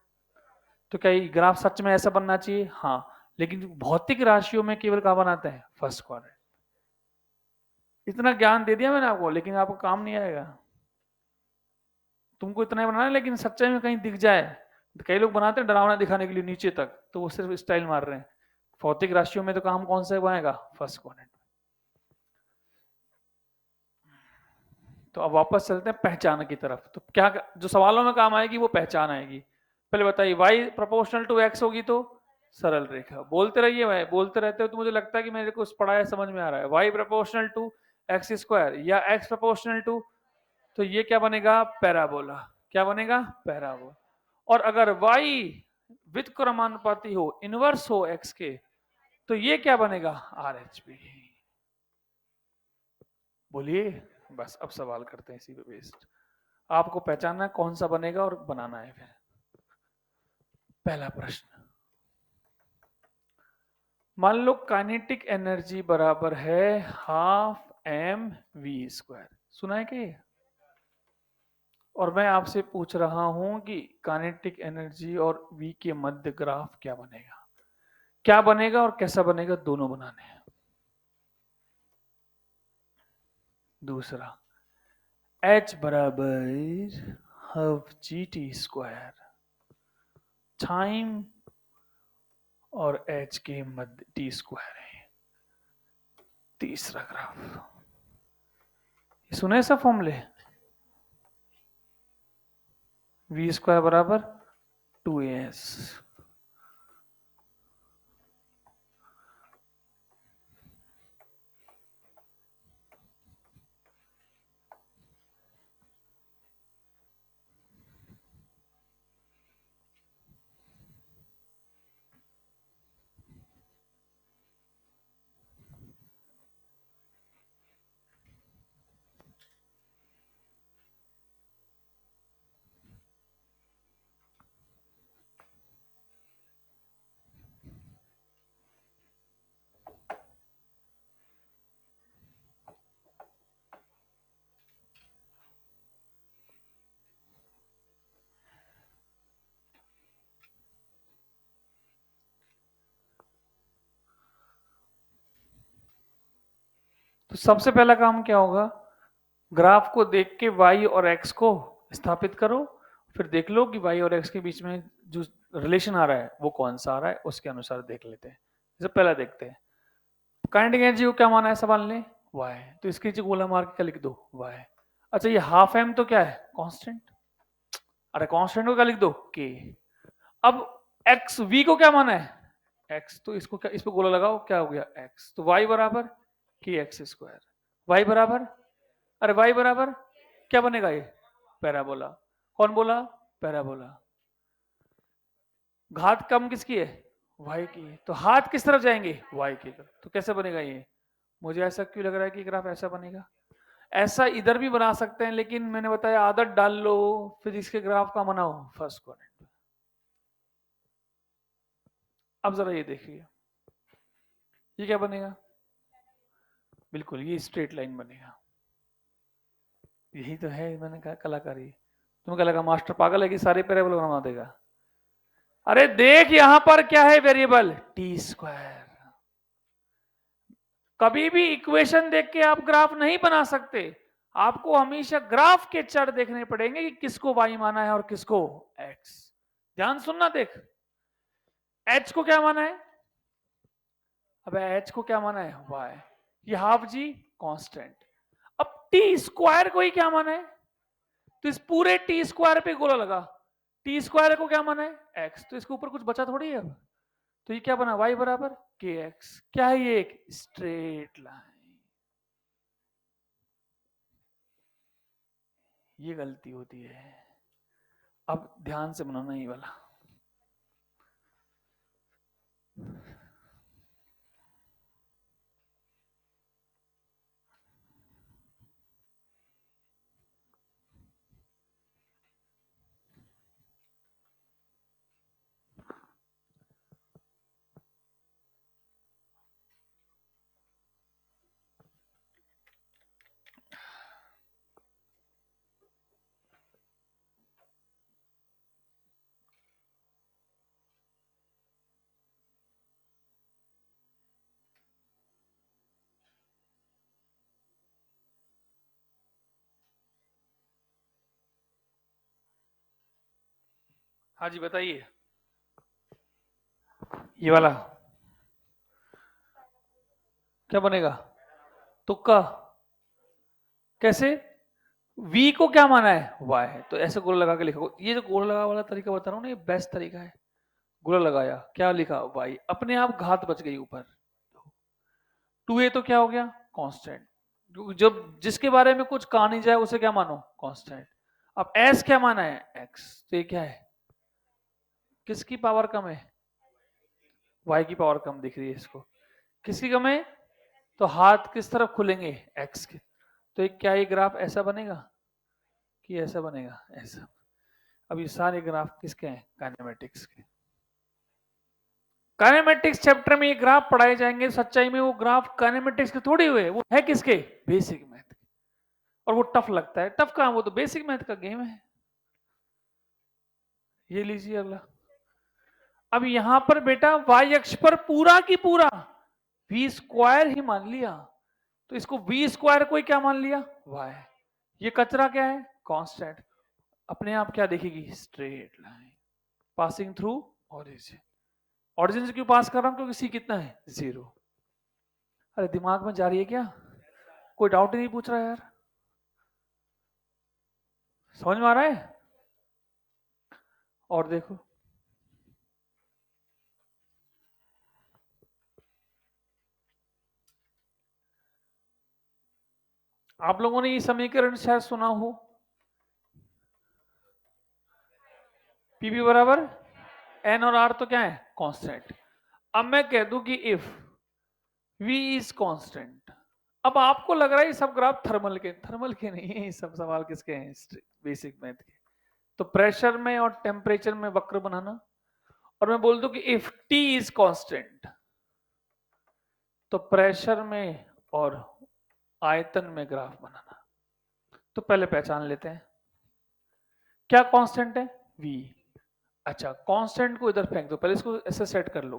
Speaker 1: तो क्या ये ग्राफ सच में ऐसा बनना चाहिए, हाँ। लेकिन भौतिक राशियों में केवल कहां बनाते हैं, फर्स्ट क्वाड्रेंट। इतना ज्ञान दे दिया मैंने आपको, लेकिन आपको काम नहीं आएगा। तुमको इतना ही बनाना है, लेकिन सच्चाई में कहीं दिख जाए। तो कई लोग बनाते हैं डरावना दिखाने के लिए नीचे तक, तो वो सिर्फ स्टाइल मार रहे हैं। भौतिक राशियों में तो काम कौन सा बनाएगा, फर्स्ट क्वाड्रेंट। तो अब वापस चलते हैं पहचान की तरफ। तो क्या जो सवालों में काम आएगी वो पहचान आएगी। पहले बताइए, y प्रोपोर्शनल टू x होगी तो सरल रेखा। बोलते रहिए भाई, बोलते रहते हो तो मुझे लगता है कि मेरे को पढ़ाया समझ में आ रहा है। y प्रोपोर्शनल टू x² या x प्रोपोर्शनल टू, तो ये क्या बनेगा, पैराबोला। क्या बनेगा, पैराबोला। और अगर y विद क्रमानुपाती हो, इनवर्स हो x के, तो ये क्या बनेगा, RHP। बोलिए। बस अब सवाल करते हैं इसी पे बेस्ड। आपको पहचानना है कौन सा बनेगा और बनाना है। फिर पहला प्रश्न, मान लो काइनेटिक एनर्जी बराबर है 12mv²। सुना है कि, और मैं आपसे पूछ रहा हूं कि काइनेटिक एनर्जी और v के मध्य ग्राफ क्या बनेगा। क्या बनेगा और कैसा बनेगा, दोनों बनाने हैं। दूसरा, h बराबर हाफ GT², टाइम और h के मध्य t² है। तीसरा ग्राफ, सुने सब फॉर्मूले, v² बराबर 2as, तो सबसे पहला काम क्या होगा, ग्राफ को देख के y और x को स्थापित करो, फिर देख लो कि y और x के बीच में जो रिलेशन आ रहा है वो कौन सा आ रहा है, उसके अनुसार देख लेते हैं। जैसे पहला देखते हैं, काइनेटिक एनर्जी को क्या माना है सवाल ने, y, तो इसके नीचे गोला मार के क्या लिख दो, y। अच्छा ये हाफ m तो क्या है, कांस्टेंट, अरे कांस्टेंट को क्या लिख दो, k। अब x v को क्या माना है, x, तो इसको क्या, इस पे गोला लगाओ, क्या हो गया x, तो y बराबर kx स्क्वायर, y बराबर, अरे y बराबर क्या बनेगा ये, पैराबोला। कौन बोला, पैराबोला। घात कम किसकी है, y की है, तो हाथ किस तरफ जाएंगे, y की तरफ, तो कैसे बनेगा ये, मुझे ऐसा क्यों लग रहा है कि ग्राफ ऐसा बनेगा। ऐसा इधर भी बना सकते हैं, लेकिन मैंने बताया आदत डाल लो, फिजिक्स के ग्राफ का बनाओ फर्स्ट क्वाड्रेंट। अब जरा ये देखिए, ये क्या बनेगा, बिल्कुल ये स्ट्रेट लाइन बनेगा। यही तो है, मैंने कहा कलाकारी। तुम्हें क्या लगा मास्टर पागल है कि सारे पैराबोला बना देगा। अरे देख यहां पर क्या है वेरिएबल, टी स्क्वायर। कभी भी इक्वेशन देख के आप ग्राफ नहीं बना सकते, आपको हमेशा ग्राफ के चर देखने पड़ेंगे कि किसको y माना है और किसको x। ध्यान सुनना, देख h को क्या माना है, अब h को क्या माना है y, ये हाफ जी कांस्टेंट। अब टी स्क्वायर को ही क्या माना है, तो इस पूरे टी स्क्वायर पे गोला लगा, टी स्क्वायर को क्या माना है x, तो इसके ऊपर कुछ बचा थोड़ी है अब, तो ये क्या बना y बराबर kx। क्या है ये, एक स्ट्रेट लाइन। ये गलती होती है, अब ध्यान से बनाना ये वाला। हाँ जी बताइए, ये वाला क्या बनेगा, तुक्का, कैसे, v को क्या माना है y है, तो ऐसे गोला लगा के लिखो। ये जो गोला लगा वाला तरीका बता रहा हूँ ना, ये बेस्ट तरीका है। गोला लगाया, क्या लिखा y, अपने आप घात बच गई ऊपर, 2a तो क्या हो गया कांस्टेंट, जब जिसके बारे में कुछ कहा नहीं जाए उसे क्या मानो कांस्टेंट। अब s क्या माना है x, तो ये क्या है, किसकी पावर कम है, y की पावर कम दिख रही है इसको, किसकी कम है, तो हाथ किस तरफ खुलेंगे x के, तो क्या ये ग्राफ ऐसा बनेगा कि ऐसा बनेगा, ऐसा। अब ये सारे ग्राफ किसके हैं, काइनेमेटिक्स के। काइनेमेटिक्स चैप्टर में ये ग्राफ पढ़ाए जाएंगे, सच्चाई में वो ग्राफ काइनेमेटिक्स के थोड़ी हुए, वो है किसके, बेसिक मैथ। और वो टफ लगता है, टफ कहां, वो तो बेसिक मैथ का गेम है। ये लीजिए अगला। अब यहां पर बेटा y अक्ष पर पूरा की पूरा v स्क्वायर ही मान लिया, तो इसको v स्क्वायर को ही क्या मान लिया y। ये कचरा क्या है, कांस्टेंट, अपने आप क्या देखेगी, straight line passing through origin. Origin से क्यों पास कर रहा हूं, क्योंकि c कितना है 0। अरे दिमाग में जा रही है क्या, कोई डाउट ही नहीं पूछ रहा यार, समझ में आ रहा है। और देखो आप लोगों ने ये समीकरण शायद सुना हो, पीवी बराबर एन और आर तो क्या है कांस्टेंट। अब मैं कह दूं कि इफ v इज कांस्टेंट, अब आपको लग रहा है ये सब ग्राफ थर्मल के नहीं है, ये सब सवाल किसके हैं, बेसिक मैथ के। तो प्रेशर में और टेम्परेचर में वक्र बनाना, और मैं बोल दूं कि इफ t इज कांस्टेंट, तो प्रेशर में और आयतन में ग्राफ बनाना। तो पहले पहचान लेते हैं क्या कांस्टेंट है, v। अच्छा कांस्टेंट को इधर फेंक दो, पहले इसको ऐसे सेट कर लो,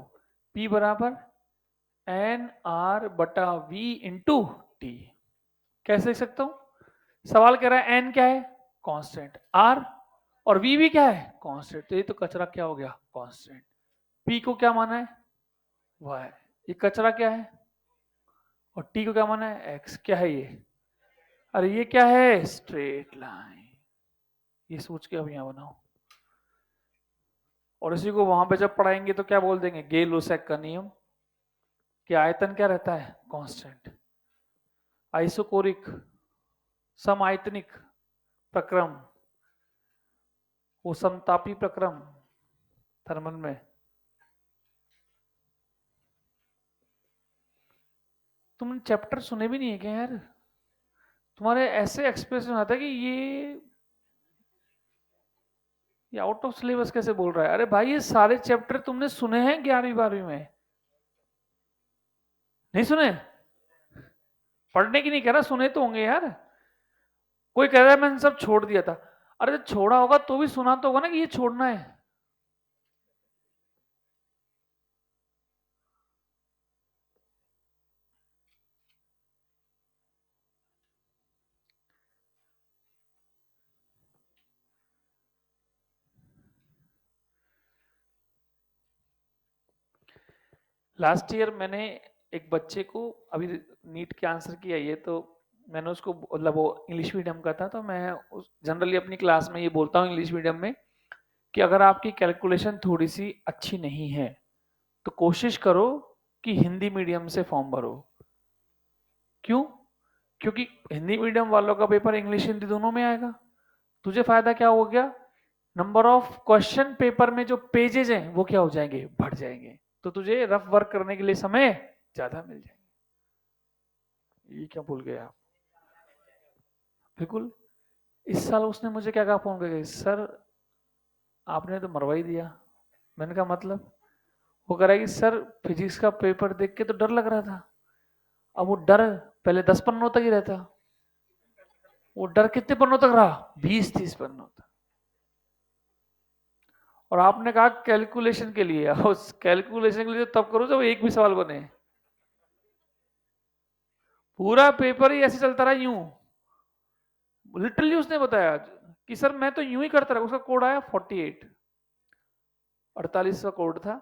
Speaker 1: p बराबर एन आर बटा v इंटू टी। कैसे लिख सकता हूं? सवाल कह रहा है एन क्या है? कांस्टेंट। आर और वी भी क्या है? कांस्टेंट। तो ये तो कचरा क्या हो गया? कांस्टेंट। पी को क्या माना है? वाई। ये कचरा क्या है? और टी को क्या माना है? एक्स। क्या है ये? अरे ये क्या है? Straight line. ये सोच के अब यहां बनाओ। और इसी को वहां पे जब पढ़ाएंगे तो क्या बोल देंगे? गे-लुसैक का नियम कि आयतन क्या रहता है? कांस्टेंट। आइसोकोरिक समायतनिक प्रक्रम, वो समतापी प्रक्रम थर्मल में। तुमने चैप्टर सुने भी नहीं है क्या यार? तुम्हारे ऐसे एक्सप्रेशन आता है कि ये आउट ऑफ सिलेबस कैसे बोल रहा है? अरे भाई ये सारे चैप्टर तुमने सुने हैं 11वीं 12वीं में? नहीं सुने? पढ़ने की नहीं कह रहा, सुने तो होंगे यार। कोई कह रहा है मैंने सब छोड़ दिया था। अरे छोड़ा होगा तो भी सुना तो होगा ना कि ये छोड़ना है। लास्ट ईयर मैंने एक बच्चे को, अभी नीट के आंसर की आई है तो मैंने उसको, मतलब वो इंग्लिश मीडियम का था, तो मैं जनरली अपनी क्लास में ये बोलता हूँ इंग्लिश मीडियम में कि अगर आपकी कैलकुलेशन थोड़ी सी अच्छी नहीं है तो कोशिश करो कि हिंदी मीडियम से फॉर्म भरो। क्यों? क्योंकि हिंदी मीडियम वालों का पेपर इंग्लिश हिंदी दोनों में आएगा। तुझे फायदा क्या हो गया? नंबर ऑफ क्वेश्चन पेपर में जो पेजेस हैं वो क्या हो जाएंगे? बढ़ जाएंगे। तो तुझे रफ वर्क करने के लिए समय ज्यादा मिल जाएगा। ये क्या भूल गए आप? बिल्कुल। इस साल उसने मुझे क्या कहा फोन करके? सर आपने तो मरवा ही दिया। मैंने कहा मतलब? वो कह रहा है कि सर फिजिक्स का पेपर देख के तो डर लग रहा था। अब वो डर पहले 10 पन्नों तक ही रहता, वो डर कितने पन्नों तक रहा? 20-30 पन्नों तक। और आपने कहा कैलकुलेशन के लिए, उस कैलकुलेशन के लिए तो तब करो जब एक भी सवाल बने। पूरा पेपर ही ऐसे चलता रहा यूं। लिटरली उसने बताया कि सर मैं तो यूं ही करता रहा। उसका कोड आया 48, 48 का कोड था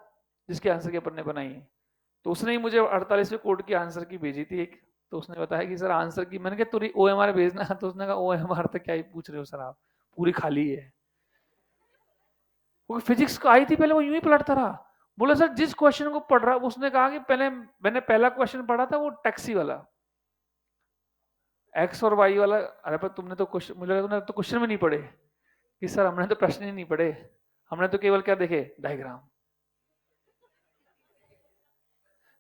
Speaker 1: जिसके आंसर की अपन ने बनाई है। तो उसने ही मुझे 48वें कोड की आंसर की भेजी थी एक। तो उसने बताया कि सर आंसर की, मैंने कहा तुरी OMR भेजना। तो उसने कहा OMR तो क्या ही पूछ रहे हो सर आप, पूरी खाली है। वो फिजिक्स को आई थी पहले, वो यूं ही पलटता रहा। बोला सर जिस क्वेश्चन को पढ़ रहा, उसने कहा कि पहले मैंने पहला क्वेश्चन पढ़ा था वो टैक्सी वाला, एक्स और वाई वाला। अरे पर तुमने तो क्वेश्चन, मुझे लगा तुमने तो क्वेश्चन में नहीं पढ़े। कि सर हमने तो प्रश्न ही नहीं पढ़े, हमने तो केवल क्या देखे? डायग्राम।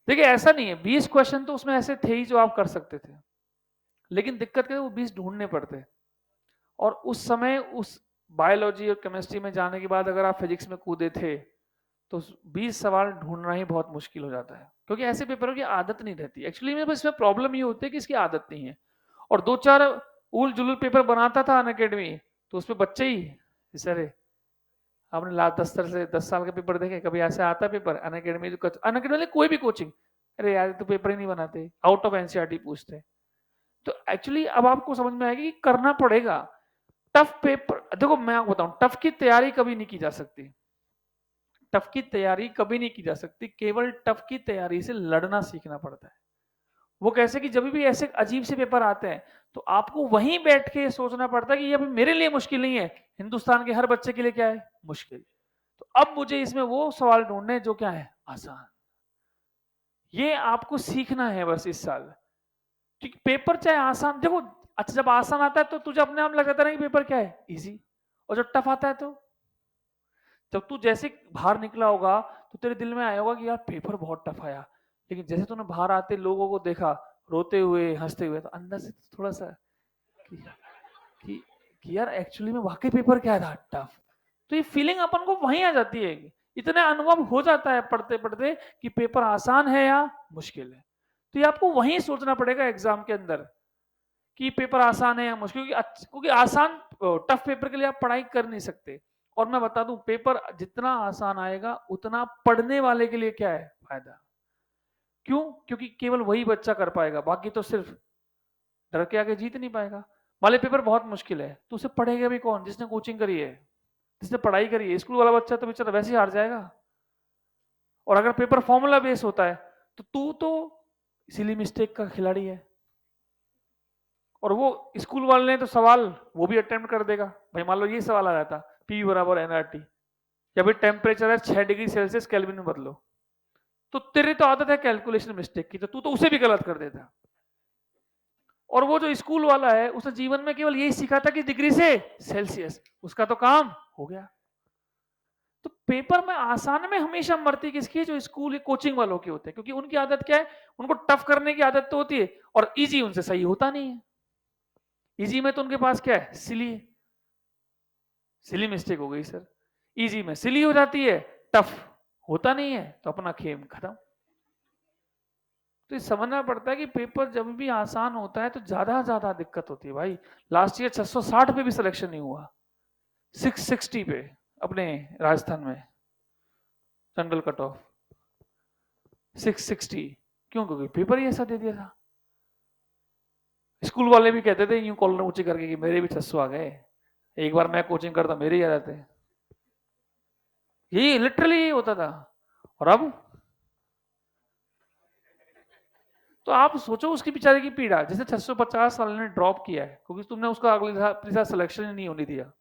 Speaker 1: देखिए ऐसा नहीं है, 20 क्वेश्चन तो उसमें ऐसे थे ही जो आप कर सकते थे, लेकिन दिक्कत क्या है, वो 20 ढूंढने पड़ते। और उस समय उस बायोलॉजी और केमिस्ट्री में जाने के बाद अगर आप फिजिक्स में कूदे थे तो 20 सवाल ढूंढना ही बहुत मुश्किल हो जाता है, क्योंकि ऐसे पेपरों की आदत नहीं रहती। एक्चुअली में इसमें प्रॉब्लम ये होती है कि इसकी आदत नहीं है। और 2-4 उल जुलूल पेपर बनाता था अनअकैडमी, तो उसमें बच्चे ही सर, आपने लास्ट 10 साल के पेपर देखे? कभी ऐसे आता है पेपर अनअकैडमी? अनअकैडमी कोई भी कोचिंग, अरे यार तो पेपर ही नहीं बनाते, आउट ऑफ एनसीईआरटी पूछते। तो एक्चुअली अब आपको समझ में आएगी कि करना पड़ेगा। टफ पेपर देखो, मैं आपको बताऊं, टफ की तैयारी कभी नहीं की जा सकती। टफ की तैयारी कभी नहीं की जा सकती, केवल टफ की तैयारी से लड़ना सीखना पड़ता है। वो कैसे? कि जब भी ऐसे अजीब से पेपर आते हैं तो आपको वहीं बैठ के सोचना पड़ता है कि ये अभी मेरे लिए मुश्किल नहीं है, हिंदुस्तान के हर बच्चे के लिए क्या है? मुश्किल। तो अब मुझे इसमें वो सवाल ढूंढने जो क्या है? आसान। ये आपको सीखना है बस इस साल। क्योंकि पेपर चाहे आसान देखो, अच्छा जब आसान आता है तो तुझे अपने आप लग जाता है कि पेपर क्या है? इजी। और जब टफ आता है तो जब तू जैसे बाहर निकला होगा तो तेरे दिल में आया होगा कि यार पेपर बहुत टफ आया, लेकिन जैसे तूने बाहर आते लोगों को देखा रोते हुए हंसते हुए, तो अंदर से थोड़ा सा कि, कि, कि यार एक्चुअली में वाकई पेपर क्या था? टफ। तो ये फीलिंग अपन को वहीं आ जाती है, इतना अनुभव हो जाता है पढ़ते पढ़ते कि पेपर आसान है या मुश्किल है। तो ये आपको वहीं सोचना पड़ेगा एग्जाम के अंदर कि पेपर आसान है या मुश्किल, क्योंकि आसान टफ पेपर के लिए आप पढ़ाई कर नहीं सकते। और मैं बता दूं, पेपर जितना आसान आएगा उतना पढ़ने वाले के लिए क्या है? फायदा। क्यों? क्योंकि केवल वही बच्चा कर पाएगा, बाकी तो सिर्फ डर के आगे जीत नहीं पाएगा। मान लीजिए पेपर बहुत मुश्किल है तो उसे पढ़ेगा भी कौन? जिसने कोचिंग करी है, जिसने पढ़ाई करी है। स्कूल वाला बच्चा तो बेचारा वैसे ही हार जाएगा। और अगर पेपर फॉर्मूला बेस होता है तो तू तो इसीलिए मिस्टेक का खिलाड़ी है। और वो स्कूल वाले ने तो सवाल वो भी अटेम्प्ट कर देगा। भाई मान लो ये सवाल आ जाता, पी बराबर एनआरटी, या भाई टेम्परेचर है 6 डिग्री सेल्सियस केल्विन में बदलो, तो तेरी तो आदत है कैलकुलेशन मिस्टेक की, तो तू तो उसे भी गलत कर देता। और वो जो स्कूल वाला है उसने जीवन में केवल यही सीखा था कि डिग्री से सेल्सियस, उसका तो काम हो गया। तो पेपर में आसान में हमेशा मरती किसकी है? जो स्कूल कोचिंग वालों की होते हैं, क्योंकि उनकी आदत क्या है? उनको टफ करने की आदत तो होती है, और इजी उनसे सही होता नहीं है। इजी में तो उनके पास क्या है? सिली। सिली मिस्टेक हो गई सर, इजी में सिली हो जाती है, टफ होता नहीं है, तो अपना खेम खत्म। तो ये समझना पड़ता है कि पेपर जब भी आसान होता है तो ज्यादा दिक्कत होती है भाई। लास्ट ईयर 660 पे भी सिलेक्शन नहीं हुआ, 660 पे अपने राजस्थान में जनरल कट ऑफ 660। क्यों? क्योंकि पेपर ही ऐसा दे दिया था। स्कूल वाले भी कहते थे यूं कॉलर ऊंचे करके कि मेरे भी 600 आ गए, एक बार मैं कोचिंग करता मेरे ही आ जाते। यही लिटरली यही होता था। और अब तो आप सोचो उसकी बेचारे की पीड़ा, जैसे 650 वाले ने ड्रॉप किया है क्योंकि तुमने उसका अगले साल सिलेक्शन ही नहीं होने दिया।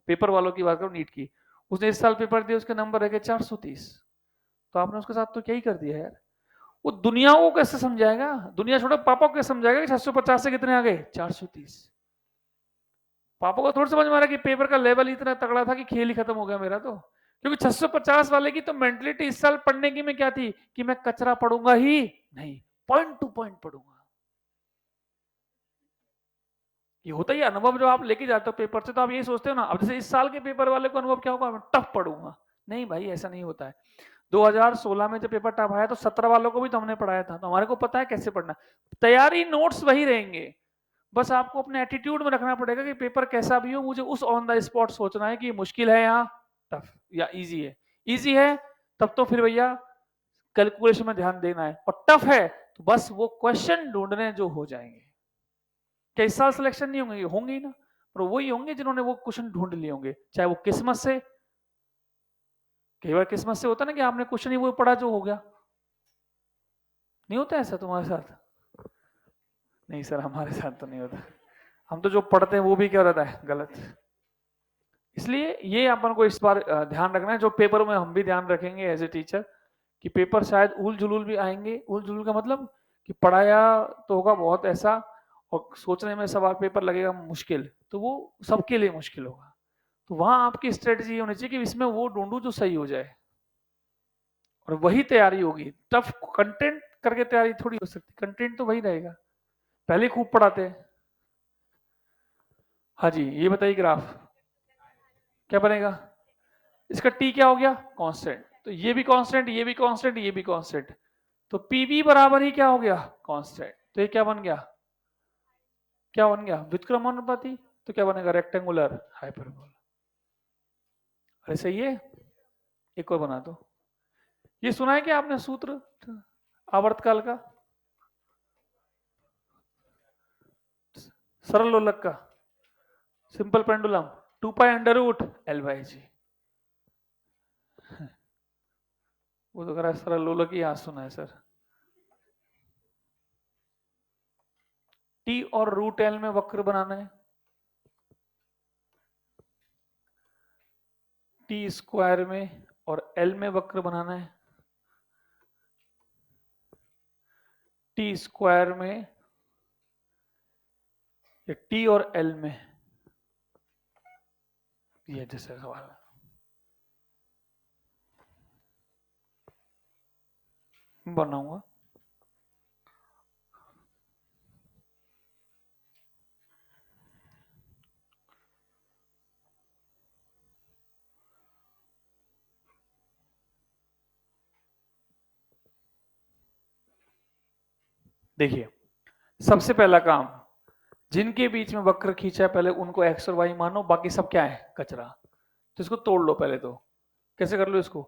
Speaker 1: पेपर वालों की बात करो, नीट की, उसने इस साल पेपर दिया, उसके नंबर रह गए 430। तो आपने उसके साथ तो क्या ही कर दिया यार। वो दुनिया को कैसे समझाएगा? दुनिया छोड़ो, पापा को कैसे समझाएगा कि 650 से कितने आ गए? 430। पापा को थोड़ा समझ में आ रहा है कि पेपर का लेवल इतना तगड़ा था कि खेल ही खत्म हो गया मेरा। तो क्योंकि 650 वाले की तो मेंटलिटी इस साल पढ़ने की में क्या थी कि मैं कचरा पढ़ूंगा ही नहीं, पॉइंट टू पॉइंट पढ़ूंगा। ये होता ही अनुभव जो आप लेके जाते हो पेपर से, तो आप ये सोचते हो ना, अब जैसे इस साल के पेपर वाले को अनुभव क्या होगा? मैं टफ पढ़ूंगा। नहीं भाई, ऐसा नहीं होता है। 2016 में जब पेपर टफ आया तो 17 वालों को भी तो हमने पढ़ाया था, तो हमारे को पता है कैसे पढ़ना। तैयारी नोट्स वही रहेंगे, बस आपको अपने एटीट्यूड में रखना पड़ेगा कि पेपर कैसा भी हो, मुझे उस ऑन द स्पॉट सोचना है कि मुश्किल है या टफ या इजी है। इजी है तब तो फिर भैया कैलकुलेशन में ध्यान देना है, और टफ है तो बस वो क्वेश्चन ढूंढने जो हो जाएंगे। क्या इस साल सिलेक्शन नहीं होंगे? होंगे ही ना, पर वही होंगे जिन्होंने वो क्वेश्चन ढूंढ लिए होंगे, चाहे वो किस्मत से। कई बार किस्मत से होता ना कि आपने क्वेश्चन ही वो पढ़ा जो हो गया। नहीं होता ऐसा तुम्हारे साथ? नहीं सर, हमारे साथ तो नहीं होता। हम तो जो पढ़ते हैं वो भी क्या रहता है? गलत। इसलिए ये अपन को इस बार ध्यान रखना है, जो पेपर में हम भी ध्यान रखेंगे एज ए टीचर, कि पेपर शायद उल जुलूल भी आएंगे। उल जुलूल का मतलब कि पढ़ाया तो होगा बहुत ऐसा, और सोचने में सवाल पेपर लगेगा मुश्किल, तो वो सबके लिए मुश्किल होगा। तो वहां आपकी स्ट्रेटजी होनी चाहिए कि इसमें वो ढूंढू जो सही हो जाए, और वही तैयारी होगी। टफ कंटेंट करके तैयारी थोड़ी हो सकती, कंटेंट तो वही रहेगा, पहले खूब पढ़ाते हैं। हाँ जी, ये बताइए ग्राफ क्या बनेगा? इसका टी क्या हो गया? कांस्टेंट। तो ये भी कांस्टेंट, ये भी कांस्टेंट, ये भी कांस्टेंट, तो पीवी बराबर ही क्या हो गया? कांस्टेंट। तो ये क्या बन गया? क्या बन गया? व्युत्क्रमानुपाती। तो क्या बनेगा? Rectangular hyperbola. अरे सही है। एक और बना दो। ये सुना है क्या आपने सूत्र आवर्तकाल का? सरल लोलक का, simple pendulum, 2 pi under root L/G। वो तो करा सरल लोलक ही आज सुना है सर। टी और रूट एल में वक्र बनाना है, टी स्क्वायर में और एल में वक्र बनाना है, टी स्क्वायर में या टी और एल में, ये जैसे सवाल बनाऊंगा। देखिए, सबसे पहला काम, जिनके बीच में वक्र खींचा है पहले उनको एक्स और वाई मानो, बाकी सब क्या है? कचरा। तो इसको तोड़ लो पहले। तो कैसे कर लो इसको?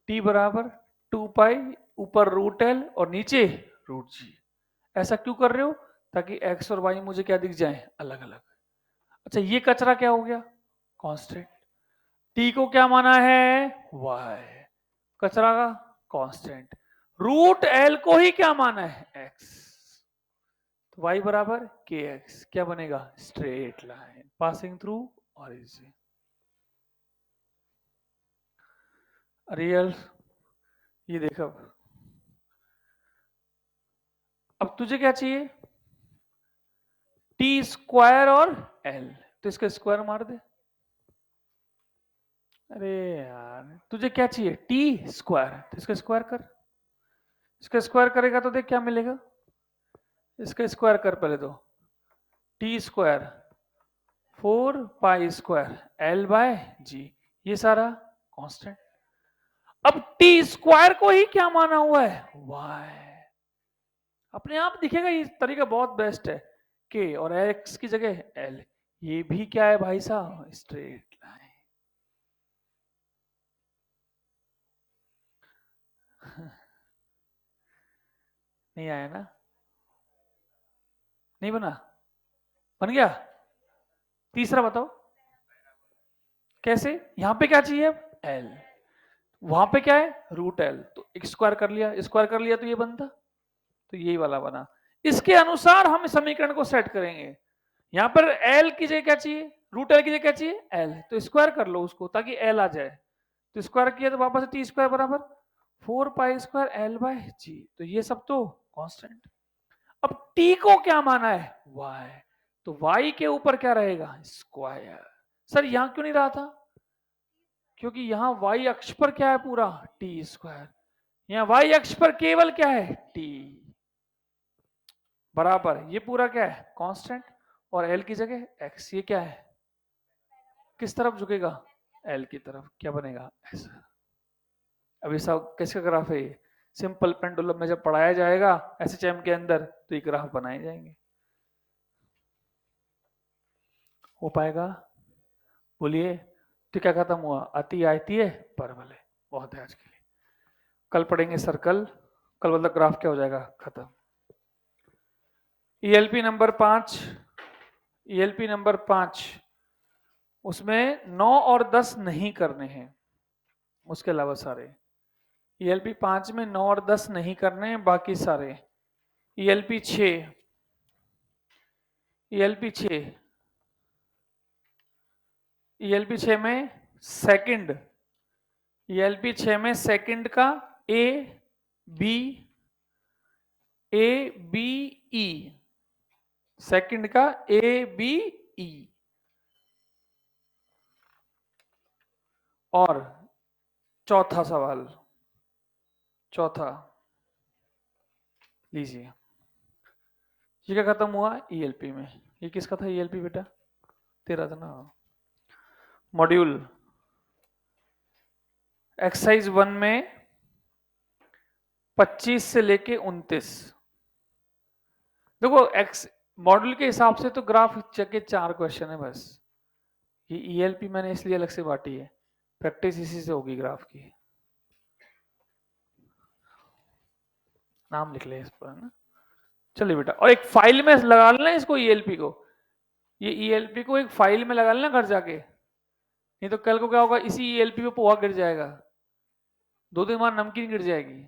Speaker 1: टी बराबर 2 पाई, ऊपर रूट एल और नीचे रूट जी। ऐसा क्यों कर रहे हो? ताकि x और y मुझे क्या दिख जाए, अलग अलग। अच्छा ये कचरा क्या हो गया, कांस्टेंट। t को क्या माना है, y, कचरा का कांस्टेंट। रूट l को ही क्या माना है, x, तो y बराबर kx, क्या बनेगा, straight line passing through origin. Real, ये देखो अब तुझे क्या चाहिए, टी स्क्वायर और एल, तो इसका स्क्वायर मार दे। अरे यार तुझे क्या चाहिए, टी स्क्वायर, तो इसका स्क्वायर कर। इसका स्क्वायर करेगा तो देख क्या मिलेगा, इसका स्क्वायर कर पहले तो, T square 4 pi square L by G, ये सारा कांस्टेंट। अब टी स्क्वायर को ही क्या माना हुआ है, वाई, अपने आप दिखेगा, ये तरीका बहुत बेस्ट है। के और एक्स की जगह एल, ये भी क्या है भाई साहब, स्ट्रेट लाइन। नहीं आया ना, नहीं बना, बन गया। तीसरा बताओ कैसे, यहां पे क्या चाहिए, एल, वहां पे क्या है, रूट एल, तो स्क्वायर कर लिया, स्क्वायर कर लिया तो ये बनता, तो यही वाला बना। इसके अनुसार हम समीकरण को सेट करेंगे। यहां पर एल की जगह क्या चाहिए, रूट एल की जगह क्या चाहिए, एल, तो स्क्वायर कर लो उसको ताकि एल आ जाए, तो स्क्वायर किया तो वापस टी स्क्वायर बराबर 4 पाई स्क्वायर एल बाय जी, तो ये सब तो कांस्टेंट। अब टी को क्या माना है, वाई, तो वाई के ऊपर क्या रहेगा, स्क्वायर। सर यहां क्यों नहीं रहा था, क्योंकि यहां वाई अक्ष पर क्या है, पूरा टी स्क्वायर, यहां वाई अक्ष पर केवल क्या है, टी, बराबर ये पूरा क्या है, कांस्टेंट, और एल की जगह एक्स, ये क्या है, किस तरफ झुकेगा, एल की तरफ, क्या बनेगा, ऐसा। अब ये सब किसका ग्राफ है, ये सिंपल पेंडुलम में जब पढ़ाया जाएगा एसएचएम के अंदर तो ये ग्राफ बनाए जाएंगे। हो पाएगा, बोलिए, तो क्या खत्म हुआ, अति आयती है परवलय, बहुत है आज के लिए। कल पढ़ेंगे सर्कल, कल मतलब ग्राफ क्या हो जाएगा, खत्म। ईएलपी नंबर 5, ईएलपी नंबर 5, उसमें 9 और 10 नहीं करने हैं, उसके अलावा सारे। ईएलपी 5 में 9 और 10 नहीं करने हैं, बाकी सारे। ईएलपी 6, ईएलपी 6, ईएलपी 6 में सेकंड, ईएलपी 6 में सेकंड का A B, A B E, second का ए बी ई, और चौथा सवाल, चौथा लीजिए, ये क्या खत्म हुआ, ईएलपी में, ये किसका था ईएलपी बेटा, तेरा था ना। मॉड्यूल एक्सरसाइज 1 में 25 से लेके 29, देखो एक्स मॉड्यूल के हिसाब से तो ग्राफ के 4 क्वेश्चन है बस, ये ईएलपी मैंने इसलिए अलग से बांटी है, प्रैक्टिस इसी से होगी ग्राफ की। नाम लिख ले इस पर ना, चलिए बेटा, और एक फाइल में लगा लेना इसको, ईएलपी को, ये ईएलपी को एक फाइल में लगा लेना घर जाके, नहीं तो कल को क्या होगा, इसी ईएलपी पे पोहा गिर जाएगा, 2 दिन बाद नमकीन गिर जाएगी।